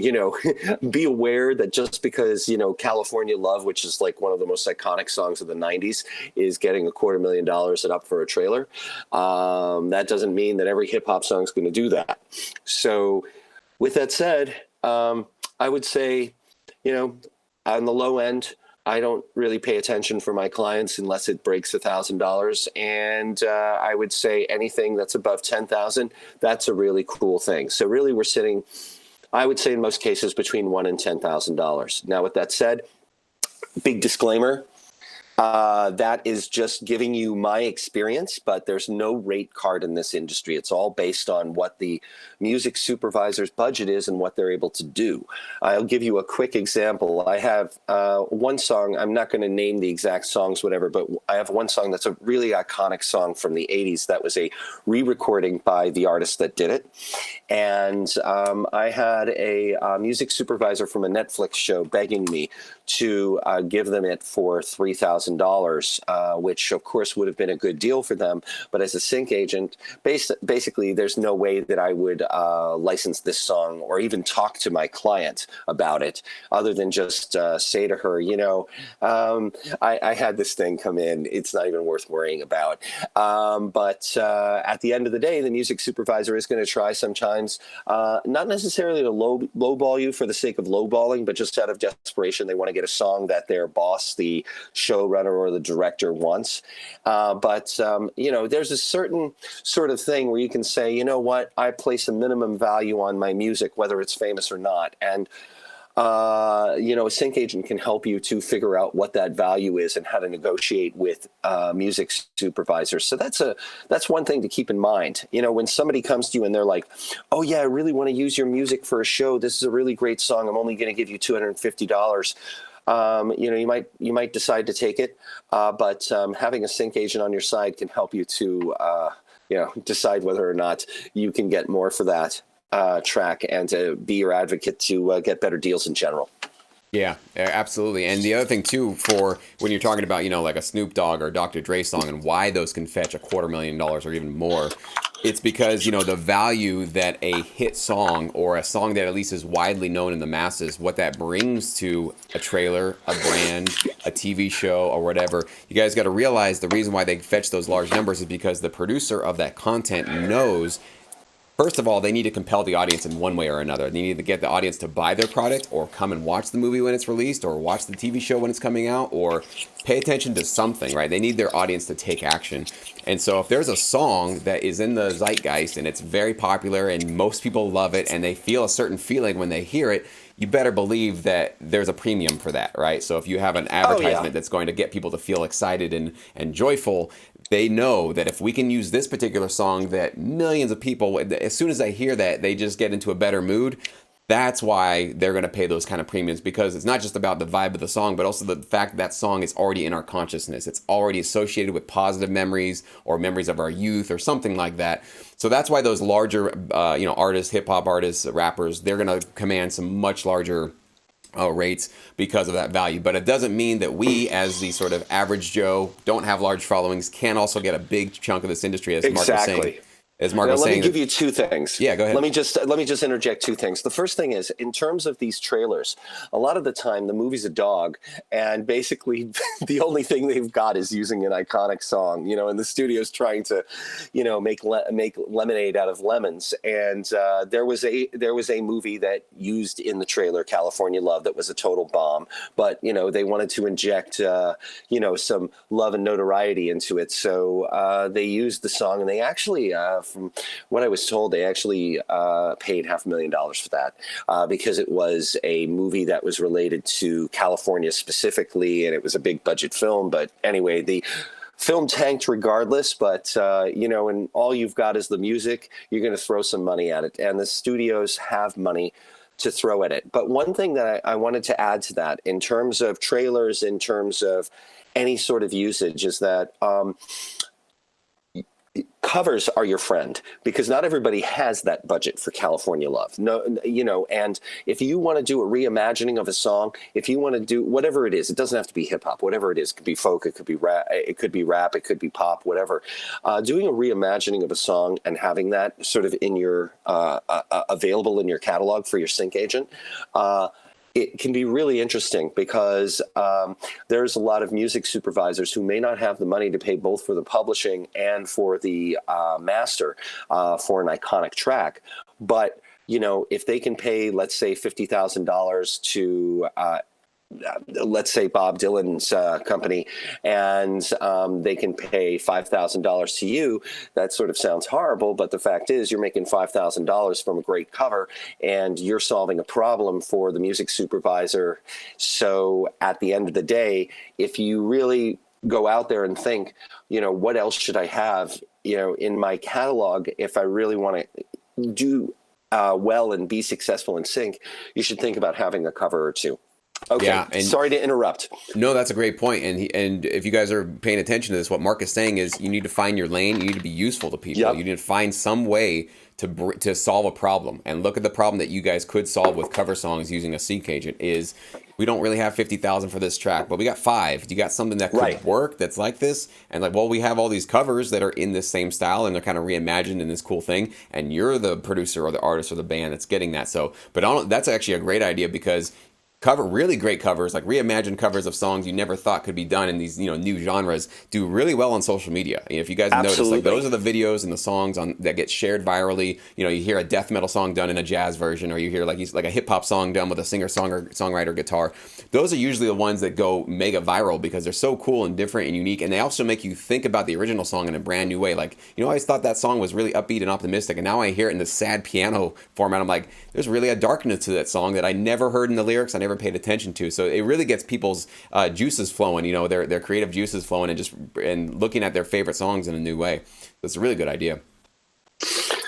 be aware that just because, California Love, which is like one of the most iconic songs of the 90s, is getting $250,000 up for a trailer, that doesn't mean that every hip hop song is going to do that. So with that said, I would say, on the low end, I don't really pay attention for my clients unless it breaks $1,000. And I would say anything that's above 10,000, that's a really cool thing. So really we're sitting, I would say in most cases, between $1,000 and $10,000. Now, with that said, big disclaimer, that is just giving you my experience, but there's no rate card in this industry. It's all based on what the music supervisor's budget is and what they're able to do. I'll give you a quick example. I have one song, I'm not going to name the exact songs, whatever, but I have one song that's a really iconic song from the 80s that was a re-recording by the artist that did it. And I had a music supervisor from a Netflix show begging me to give them it for $3,000, which of course would have been a good deal for them. But as a sync agent, basically there's no way that I would license this song or even talk to my client about it other than just say to her, I had this thing come in. It's not even worth worrying about. But at the end of the day, the music supervisor is going to try sometimes, not necessarily to lowball you for the sake of lowballing, but just out of desperation. They want to get a song that their boss, the showrunner or the director, wants. But there's a certain sort of thing where you can say, you know what, I place a minimum value on my music, whether it's famous or not. And a sync agent can help you to figure out what that value is and how to negotiate with music supervisors. So that's one thing to keep in mind. When somebody comes to you and they're like, oh yeah, I really want to use your music for a show. This is a really great song. I'm only going to give you $250. You might decide to take it, but having a sync agent on your side can help you to decide whether or not you can get more for that track and to be your advocate to get better deals in general. Yeah, absolutely. And the other thing too, for when you're talking about, like a Snoop Dogg or Dr. Dre song and why those can fetch $250,000 or even more, it's because, the value that a hit song or a song that at least is widely known in the masses, what that brings to a trailer, a brand, a TV show or whatever. You guys got to realize the reason why they fetch those large numbers is because the producer of that content knows, first of all, they need to compel the audience in one way or another. They need to get the audience to buy their product or come and watch the movie when it's released or watch the TV show when it's coming out or pay attention to something, right? They need their audience to take action. And so if there's a song that is in the zeitgeist and it's very popular and most people love it and they feel a certain feeling when they hear it, you better believe that there's a premium for that, right? So if you have an advertisement that's going to get people to feel excited and joyful, they know that if we can use this particular song that millions of people, as soon as they hear that, they just get into a better mood. That's why they're going to pay those kind of premiums, because it's not just about the vibe of the song, but also the fact that song is already in our consciousness. It's already associated with positive memories or memories of our youth or something like that. So that's why those larger, artists, hip hop artists, rappers, they're going to command some much larger rates because of that value. But it doesn't mean that we, as the sort of average Joe, don't have large followings, can also get a big chunk of this industry, as Mark was saying. As Mark was saying, let me give you two things. Yeah, go ahead. Let me just interject two things. The first thing is, in terms of these trailers, a lot of the time the movie's a dog, and basically the only thing they've got is using an iconic song. And the studio's trying to, make lemonade out of lemons. And there was a movie that used in the trailer California Love that was a total bomb, but they wanted to inject some love and notoriety into it, so they used the song, and they actually. From what I was told, they actually paid $500,000 for that because it was a movie that was related to California specifically, and it was a big budget film. But anyway, the film tanked regardless, but and all you've got is the music. You're going to throw some money at it, and the studios have money to throw at it. But one thing that I wanted to add to that, in terms of trailers, in terms of any sort of usage, is that covers are your friend, because not everybody has that budget for California Love. No, and if you want to do a reimagining of a song, if you want to do whatever it is, it doesn't have to be hip hop, whatever it is, it could be folk, it could be rap, it could be pop, whatever. Doing a reimagining of a song and having that sort of in your available in your catalog for your sync agent, it can be really interesting, because there's a lot of music supervisors who may not have the money to pay both for the publishing and for the master for an iconic track. But, if they can pay, let's say, $50,000 to let's say Bob Dylan's company, and they can pay $5,000 to you, that sort of sounds horrible, but the fact is you're making $5,000 from a great cover, and you're solving a problem for the music supervisor. So at the end of the day, if you really go out there and think, what else should I have, in my catalog, if I really want to do well and be successful in sync, you should think about having a cover or two. Okay, yeah, and sorry to interrupt. No, that's a great point. And if you guys are paying attention to this, what Mark is saying is you need to find your lane. You need to be useful to people. Yep. You need to find some way to solve a problem. And look at the problem that you guys could solve with cover songs using a sync agent is we don't really have 50,000 for this track, but we got 5. You got something that could work that's like this? And we have all these covers that are in this same style and they're kind of reimagined in this cool thing. And you're the producer or the artist or the band that's getting that. So, but that's actually a great idea, because really great covers, like reimagined covers of songs you never thought could be done in these new genres, do really well on social media. If you guys notice, those are the videos and the songs that get shared virally. You hear a death metal song done in a jazz version, or you hear like a hip hop song done with a singer songwriter guitar. Those are usually the ones that go mega viral because they're so cool and different and unique, and they also make you think about the original song in a brand new way. Like, I always thought that song was really upbeat and optimistic, and now I hear it in this sad piano format. I'm like, there's really a darkness to that song that I never heard in the lyrics. I never paid attention to. So it really gets people's juices flowing, their creative juices flowing, and looking at their favorite songs in a new way. It's a really good idea.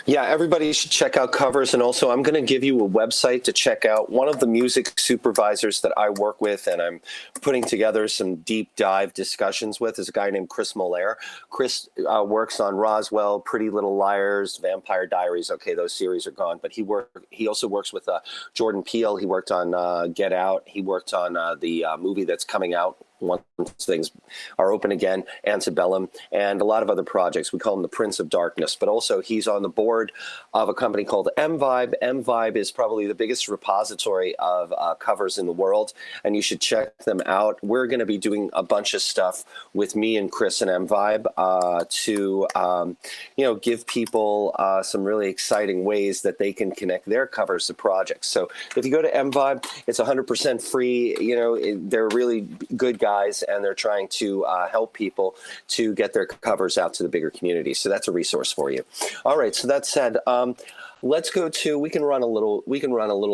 Yeah, everybody should check out covers. And also, I'm going to give you a website to check out. One of the music supervisors that I work with and I'm putting together some deep dive discussions with is a guy named Chris Molaire. Chris works on Roswell, Pretty Little Liars, Vampire Diaries. Okay, those series are gone. But he also works with Jordan Peele. He worked on Get Out. He worked on the movie that's coming out once things are open again, Antebellum, and a lot of other projects. We call him the Prince of Darkness, but also he's on the board of a company called M-Vibe. M-Vibe is probably the biggest repository of covers in the world, and you should check them out. We're going to be doing a bunch of stuff with me and Chris and M-Vibe to give people some really exciting ways that they can connect their covers to projects. So if you go to M-Vibe, it's 100% free. They're really good guys, and they're trying to help people to get their covers out to the bigger community. So that's a resource for you. All right. So that said, let's go to. We can run a little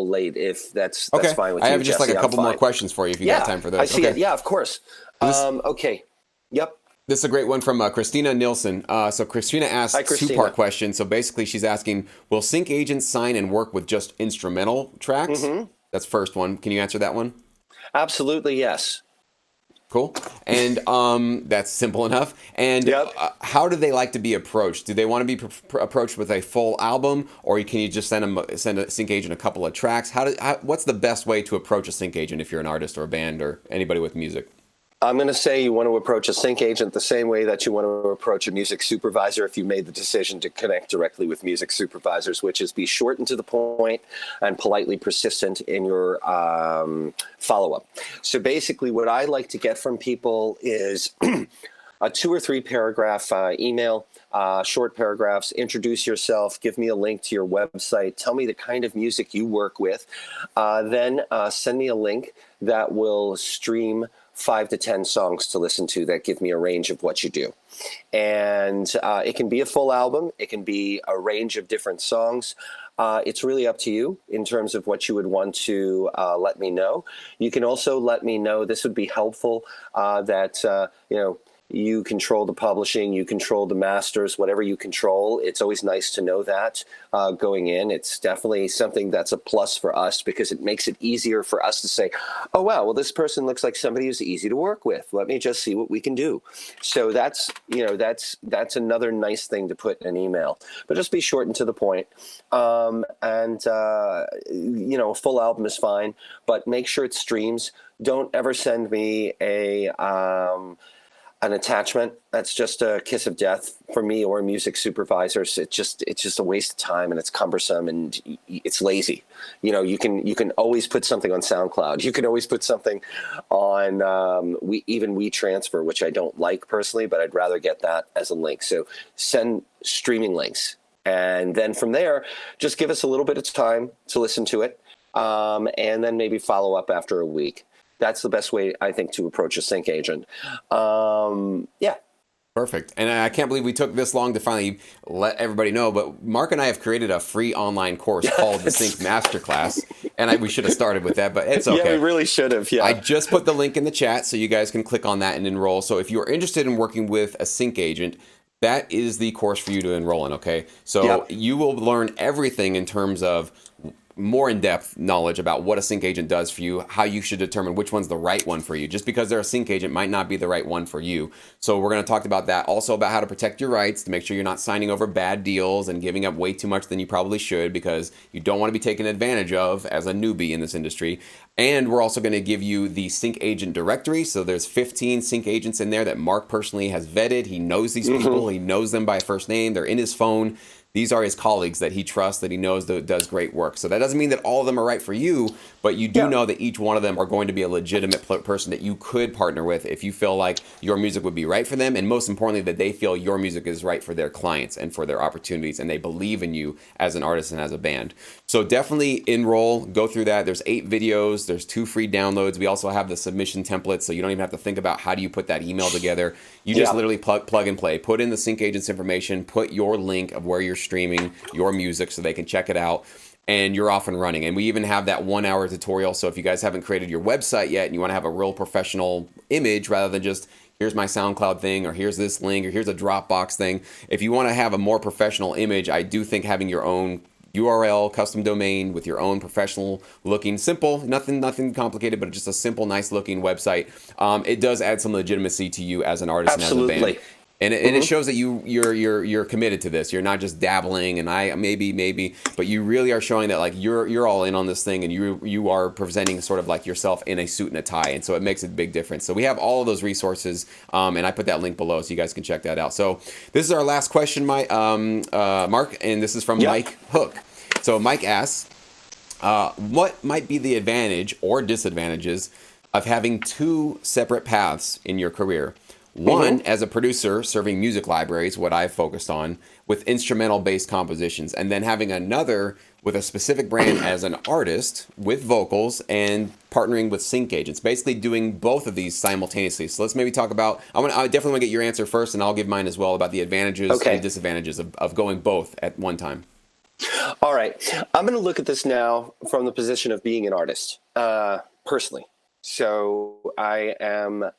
late if that's okay. Fine with you. I have just Jesse, a couple more questions for you if you got time for those. I see it. Yeah, of course. Okay. Yep. This is a great one from Christina Nilsson. So Christina asked a 2-part question. So basically she's asking, will sync agents sign and work with just instrumental tracks? Mm-hmm. That's first one. Can you answer that one? Absolutely, yes. Cool. And that's simple enough. And how do they like to be approached? Do they want to be approached with a full album, or can you just send a sync agent a couple of tracks? What's the best way to approach a sync agent if you're an artist or a band or anybody with music? I'm going to say you want to approach a sync agent the same way that you want to approach a music supervisor if you made the decision to connect directly with music supervisors, which is be short and to the point and politely persistent in your follow-up. So basically what I like to get from people is a 2 or 3 paragraph email, short paragraphs, introduce yourself, give me a link to your website, tell me the kind of music you work with, then send me a link that will stream 5 to 10 songs to listen to that give me a range of what you do. And it can be a full album. It can be a range of different songs. It's really up to you in terms of what you would want to let me know. You can also let me know, this would be helpful, that, You control the publishing, you control the masters, whatever you control. It's always nice to know that going in. It's definitely something that's a plus for us because it makes it easier for us to say, oh, wow, well, this person looks like somebody who's easy to work with. Let me just see what we can do. So that's another nice thing to put in an email. But just be short and to the point. A full album is fine, but make sure it streams. Don't ever send me an attachment. That's just a kiss of death for me or music supervisors. It's just a waste of time, and it's cumbersome, and it's lazy. You can always put something on SoundCloud. You can always put something on WeTransfer, which I don't like personally, but I'd rather get that as a link. So send streaming links, and then from there, just give us a little bit of time to listen to it, and then maybe follow up after a week. That's the best way, I think, to approach a sync agent. Yeah. Perfect. And I can't believe we took this long to finally let everybody know, but Mark and I have created a free online course called the Sync Masterclass. And we should have started with that, but it's okay. Yeah, we really should have. Yeah. I just put the link in the chat so you guys can click on that and enroll. So if you're interested in working with a sync agent, that is the course for you to enroll in, okay? So you will learn everything in terms of more in-depth knowledge about what a sync agent does for you, how you should determine which one's the right one for you. Just because they're a sync agent might not be the right one for you. So we're going to talk about that. Also about how to protect your rights, to make sure you're not signing over bad deals and giving up way too much than you probably should, because you don't want to be taken advantage of as a newbie in this industry. And we're also going to give you the sync agent directory. So there's 15 sync agents in there that Mark personally has vetted. He knows these people. He knows them by first name. They're in his phone. These are his colleagues that he trusts, that he knows that does great work. So that doesn't mean that all of them are right for you, but you do know that each one of them are going to be a legitimate person that you could partner with if you feel like your music would be right for them. And most importantly, that they feel your music is right for their clients and for their opportunities, and they believe in you as an artist and as a band. So definitely enroll, go through that. There's 8 videos. There's 2 free downloads. We also have the submission templates, so you don't even have to think about how do you put that email together. You just literally plug and play. Put in the sync agent's information, put your link of where you're streaming your music so they can check it out, and you're off and running. And we even have that 1-hour tutorial. So if you guys haven't created your website yet and you want to have a real professional image rather than just here's my SoundCloud thing, or here's this link, or here's a Dropbox thing, if you want to have a more professional image, I do think having your own URL, custom domain with your own professional looking, simple, nothing complicated, but just a simple, nice looking website, it does add some legitimacy to you as an artist and as a band. And it shows that you're committed to this. You're not just dabbling and I maybe, but you really are showing that like you're all in on this thing, and you are presenting sort of like yourself in a suit and a tie, and so it makes a big difference. So we have all of those resources, and I put that link below so you guys can check that out. So this is our last question, Mark, and this is from Mike Hook. So Mike asks, what might be the advantage or disadvantages of having 2 separate paths in your career? One, as a producer serving music libraries, what I've focused on, with instrumental-based compositions, and then having another with a specific brand as an artist with vocals and partnering with sync agents, basically doing both of these simultaneously. So let's maybe talk about, I definitely want to get your answer first, and I'll give mine as well about the advantages and disadvantages of going both at one time. All right. I'm going to look at this now from the position of being an artist, personally. So I am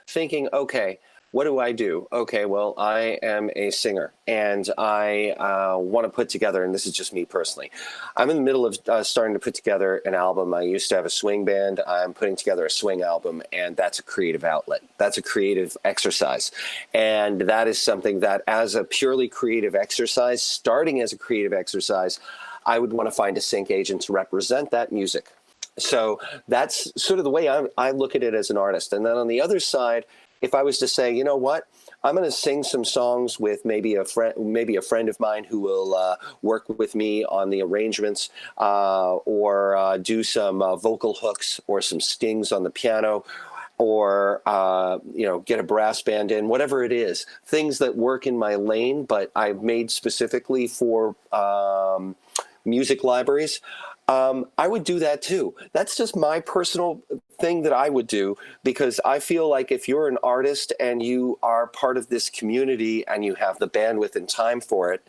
thinking, okay, what do I do? Okay, well, I am a singer, and I want to put together, and this is just me personally, I'm in the middle of starting to put together an album. I used to have a swing band. I'm putting together a swing album, and that's a creative outlet. That's a creative exercise. And that is something that, as a purely creative exercise, starting as a creative exercise, I would want to find a sync agent to represent that music. So that's sort of the way I look at it as an artist. And then on the other side, if I was to say, you know what, I'm going to sing some songs with maybe a friend of mine who will work with me on the arrangements, or do some vocal hooks or some stings on the piano, or get a brass band in, whatever it is, things that work in my lane, but I've made specifically for music libraries. I would do that too. That's just my personal thing that I would do, because I feel like if you're an artist and you are part of this community and you have the bandwidth and time for it,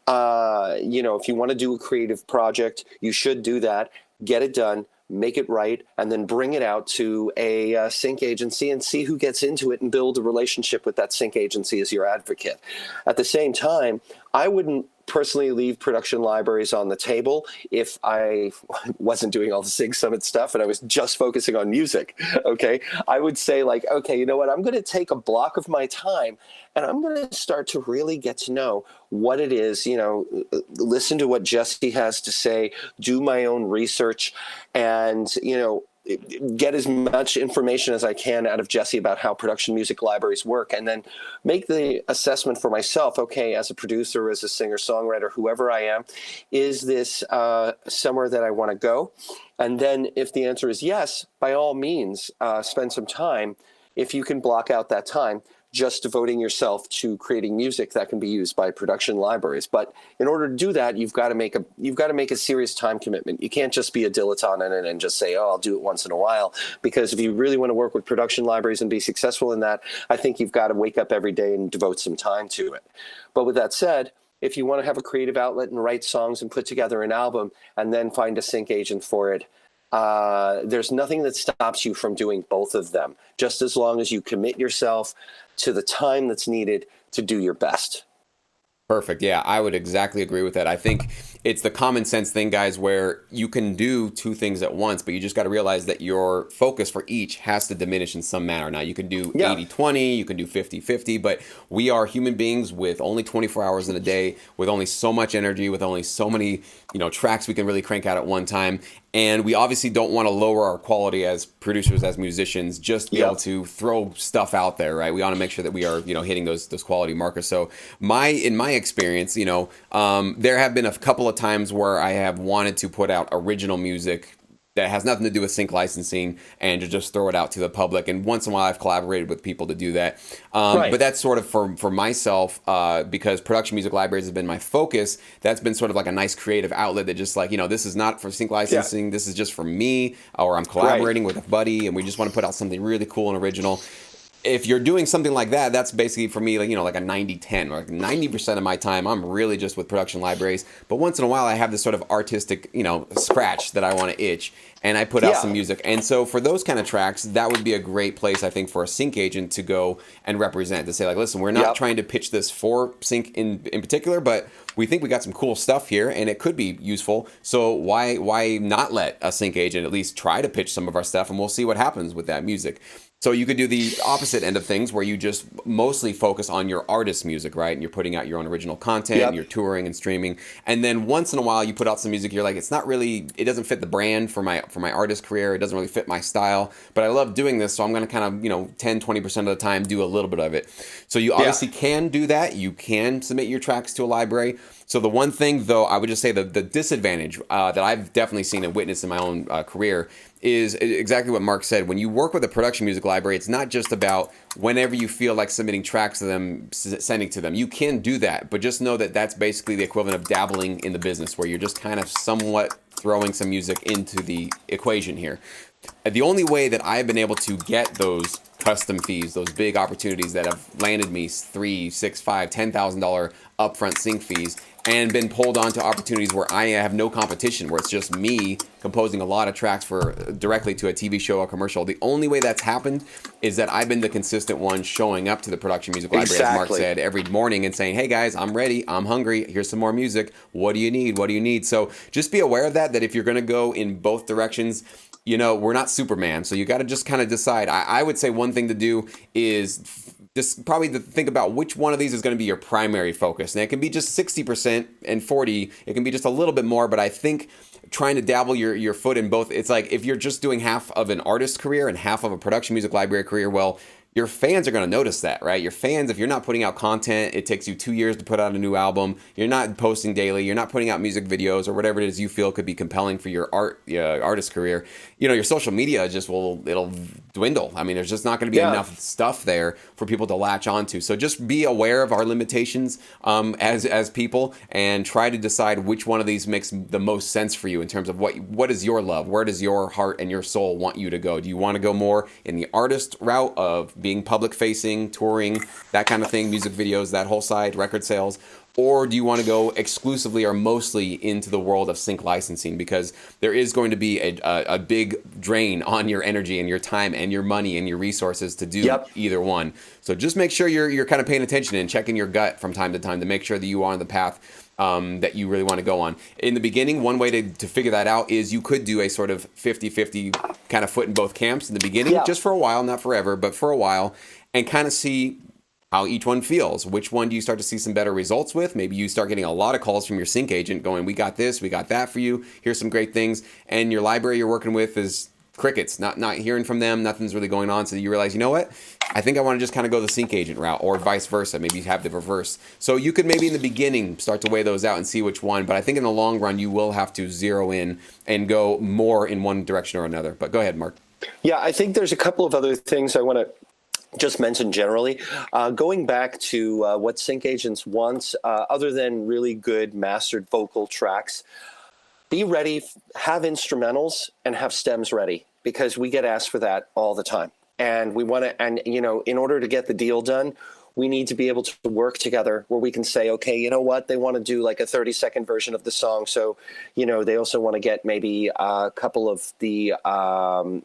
if you want to do a creative project, you should do that. Get it done. make it right, and then bring it out to a sync agency and see who gets into it and build a relationship with that sync agency as your advocate. At the same time, I wouldn't personally leave production libraries on the table if I wasn't doing all the Sync Summit stuff and I was just focusing on music. Okay. I would say, like, okay, you know what? I'm going to take a block of my time and I'm going to start to really get to know what it is, listen to what Jesse has to say, do my own research, and, get as much information as I can out of Jesse about how production music libraries work, and then make the assessment for myself. Okay, as a producer, as a singer songwriter, whoever I am, is this somewhere that I want to go? And then if the answer is yes, by all means, spend some time, if you can block out that time, just devoting yourself to creating music that can be used by production libraries. But in order to do that, you've got to make a serious time commitment. You can't just be a dilettante in it and just say, "Oh, I'll do it once in a while." Because if you really want to work with production libraries and be successful in that, I think you've got to wake up every day and devote some time to it. But with that said, if you want to have a creative outlet and write songs and put together an album and then find a sync agent for it, there's nothing that stops you from doing both of them, just as long as you commit yourself to the time that's needed to do your best. Perfect. Yeah, I would exactly agree with that. I think it's the common sense thing, guys, where you can do two things at once, but you just got to realize that your focus for each has to diminish in some manner. Now, you can do 80-20, you can do 50-50, but we are human beings with only 24 hours in a day, with only so much energy, with only so many, tracks we can really crank out at one time. And we obviously don't want to lower our quality as producers, as musicians, just be able to throw stuff out there, right? We want to make sure that we are, hitting those quality markers. So in my experience, there have been a couple of times where I have wanted to put out original music that has nothing to do with sync licensing and to just throw it out to the public. And once in a while, I've collaborated with people to do that. Right. But that's sort of for myself, because production music libraries has been my focus. That's been sort of like a nice creative outlet that just like, this is not for sync licensing. Yeah. This is just for me, or I'm collaborating with a buddy and we just want to put out something really cool and original. If you're doing something like that, that's basically for me, like a 90-10, or like 90% of my time, I'm really just with production libraries. But once in a while, I have this sort of artistic, scratch that I want to itch, and I put out some music. And so for those kind of tracks, that would be a great place, I think, for a sync agent to go and represent, to say, like, listen, we're not trying to pitch this for sync in particular, but we think we got some cool stuff here, and it could be useful. So why not let a sync agent at least try to pitch some of our stuff, and we'll see what happens with that music. So you could do the opposite end of things, where you just mostly focus on your artist music, right? And you're putting out your own original content, and you're touring and streaming. And then once in a while, you put out some music. You're like, it doesn't fit the brand for my artist career. It doesn't really fit my style. But I love doing this, so I'm going to kind of 10-20% of the time do a little bit of it. So you obviously can do that. You can submit your tracks to a library. So the one thing, though, I would just say the disadvantage that I've definitely seen and witnessed in my own career is exactly what Mark said. When you work with a production music library, it's not just about whenever you feel like submitting tracks to them, sending to them. You can do that, but just know that that's basically the equivalent of dabbling in the business, where you're just kind of somewhat throwing some music into the equation here. The only way that I've been able to get those custom fees, those big opportunities that have landed me $3,000, $6,000, $5,000, $10,000 upfront sync fees, and been pulled onto opportunities where I have no competition, where it's just me composing a lot of tracks directly to a TV show or commercial. The only way that's happened is that I've been the consistent one showing up to the production music library, as Mark said, every morning and saying, "Hey guys, I'm ready, I'm hungry, here's some more music, what do you need, what do you need?" So just be aware of that if you're gonna go in both directions, we're not Superman, so you gotta just kind of decide. I would say one thing to do is just probably to think about which one of these is going to be your primary focus. And it can be just 60% and 40. It can be just a little bit more, but I think trying to dabble your foot in both, it's like if you're just doing half of an artist career and half of a production music library career, well, your fans are going to notice that, right? Your fans, if you're not putting out content, it takes you 2 years to put out a new album, you're not posting daily, you're not putting out music videos or whatever it is you feel could be compelling for your artist career, your social media it'll dwindle. I mean, there's just not going to be enough stuff there for people to latch onto. So just be aware of our limitations as people, and try to decide which one of these makes the most sense for you in terms of what is your love? Where does your heart and your soul want you to go? Do you want to go more in the artist route of being public facing, touring, that kind of thing, music videos, that whole side, record sales? Or do you want to go exclusively or mostly into the world of sync licensing? Because there is going to be a big drain on your energy and your time and your money and your resources to do Yep. either one. So just make sure you're kind of paying attention and checking your gut from time to time to make sure that you are on the path that you really want to go on. In the beginning, one way to figure that out is you could do a sort of 50-50 kind of foot in both camps in the beginning, just for a while, not forever, but for a while, and kind of see how each one feels. Which one do you start to see some better results with? Maybe you start getting a lot of calls from your sync agent going, we got this, we got that for you, here's some great things, and your library you're working with is crickets, not hearing from them, nothing's really going on, so you realize, you know what, I think I want to just kind of go the sync agent route, or vice versa. Maybe you have the reverse. So you could maybe in the beginning start to weigh those out and see which one, but I think in the long run you will have to zero in and go more in one direction or another. But go ahead, Mark. Yeah, I think there's a couple of other things I want to just mention generally. Going back to what sync agents want, other than really good mastered vocal tracks, be ready, have instrumentals and have stems ready, because we get asked for that all the time. And we want to, and you know, in order to get the deal done, we need to be able to work together where we can say, okay, you know what, they want to do like a 30-second version of the song. So, you know, they also want to get maybe a couple of the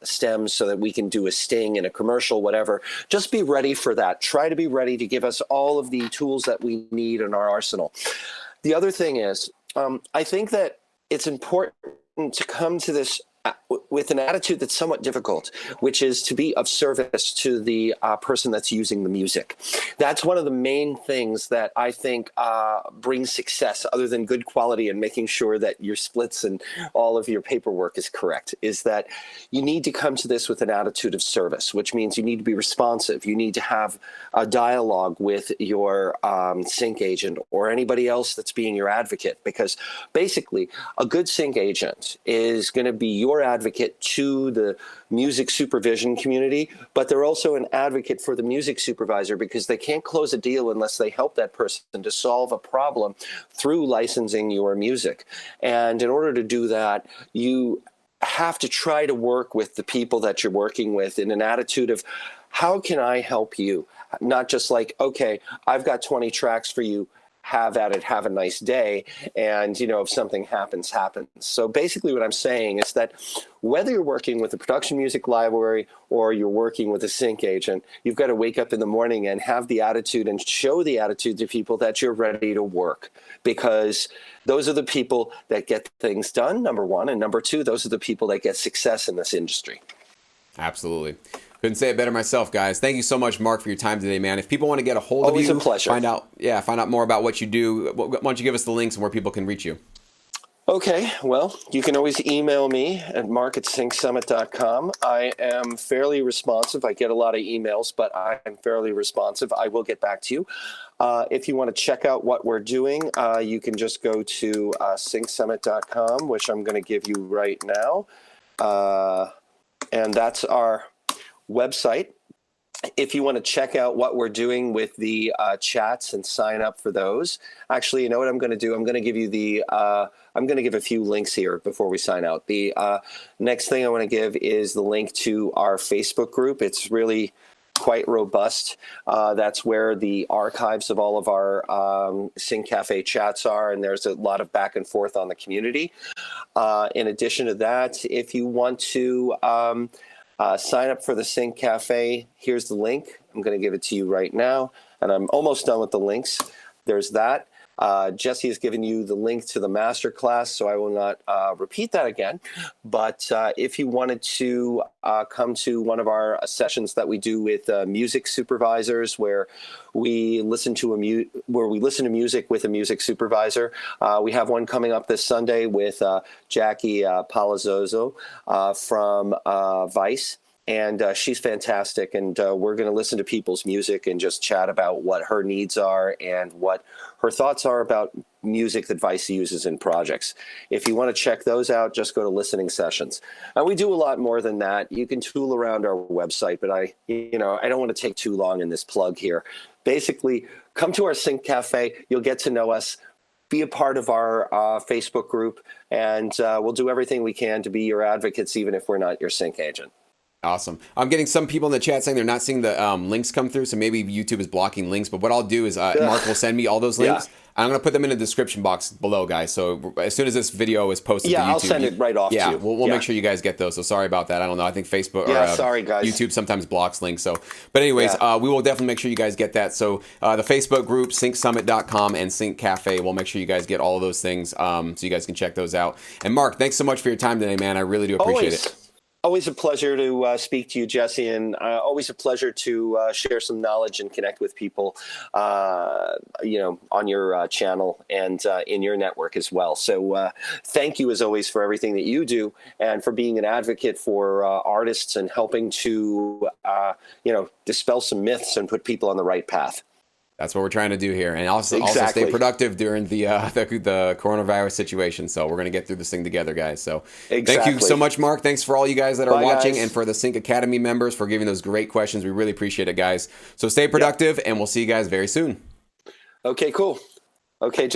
stems so that we can do a sting in a commercial, whatever. Just be ready for that. Try to be ready to give us all of the tools that we need in our arsenal. The other thing is, I think that it's important to come to this with an attitude that's somewhat difficult, which is to be of service to the person that's using the music. That's one of the main things that I think brings success, other than good quality and making sure that your splits and all of your paperwork is correct, is that you need to come to this with an attitude of service, which means you need to be responsive. You need to have a dialogue with your sync agent or anybody else that's being your advocate, because basically a good sync agent is going to be your advocate to the music supervision community, but they're also an advocate for the music supervisor, because they can't close a deal unless they help that person to solve a problem through licensing your music. And in order to do that, you have to try to work with the people that you're working with in an attitude of, how can I help you? Not just like, okay, I've got 20 tracks for you, have at it, have a nice day, and you know, if something happens. So basically what I'm saying is that whether you're working with a production music library or you're working with a sync agent, you've got to wake up in the morning and have the attitude and show the attitude to people that you're ready to work, because those are the people that get things done, number one, and number two, those are the people that get success in this industry. Absolutely. Couldn't say it better myself, guys. Thank you so much, Mark, for your time today, man. If people want to get a hold of you, Always a pleasure. find out more about what you do, why don't you give us the links and where people can reach you? Okay, well, you can always email me at mark@syncsummit.com. I am fairly responsive. I get a lot of emails, but I am fairly responsive. I will get back to you. If you want to check out what we're doing, you can just go to syncsummit.com, which I'm going to give you right now. And that's our website. If you want to check out what we're doing with the chats and sign up for those, actually, you know what I'm going to do? I'm going to give you the, I'm going to give a few links here before we sign out. The next thing I want to give is the link to our Facebook group. It's really quite robust. That's where the archives of all of our Sync Cafe chats are, and there's a lot of back and forth on the community. In addition to that, if you want to sign up for the Sync Cafe, here's the link. I'm going to give it to you right now, and I'm almost done with the links. There's that. Jesse has given you the link to the masterclass, so I will not repeat that again. But if you wanted to come to one of our sessions that we do with music supervisors, where we listen to music with a music supervisor, we have one coming up this Sunday with Jackie Palazzoso from Vice. And she's fantastic, and we're going to listen to people's music and just chat about what her needs are and what her thoughts are about music that Vice uses in projects. If you want to check those out, just go to listening sessions. And we do a lot more than that. You can tool around our website, but I don't want to take too long in this plug here. Basically, come to our Sync Cafe. You'll get to know us. Be a part of our Facebook group, and we'll do everything we can to be your advocates, even if we're not your sync agent. Awesome. I'm getting some people in the chat saying they're not seeing the links come through, so maybe YouTube is blocking links. But what I'll do is Mark will send me all those links. Yeah. I'm going to put them in the description box below, guys. So as soon as this video is posted to YouTube, I'll send it right off to you. We'll make sure you guys get those. So sorry about that. I don't know. I think Facebook or sorry, guys. YouTube sometimes blocks links. So, but anyways, we will definitely make sure you guys get that. So the Facebook group, syncsummit.com and Sync Cafe, we'll make sure you guys get all of those things so you guys can check those out. And Mark, thanks so much for your time today, man. I really do appreciate it. Always a pleasure to speak to you, Jesse, and always a pleasure to share some knowledge and connect with people, on your channel and in your network as well. So thank you, as always, for everything that you do and for being an advocate for artists and helping to, dispel some myths and put people on the right path. That's what we're trying to do here, and also stay productive during the coronavirus situation. So we're going to get through this thing together, guys. So thank you so much, Mark. Thanks for all you guys that are watching, and for the Sync Academy members for giving those great questions. We really appreciate it, guys. So stay productive, and we'll see you guys very soon. Okay, cool. Okay,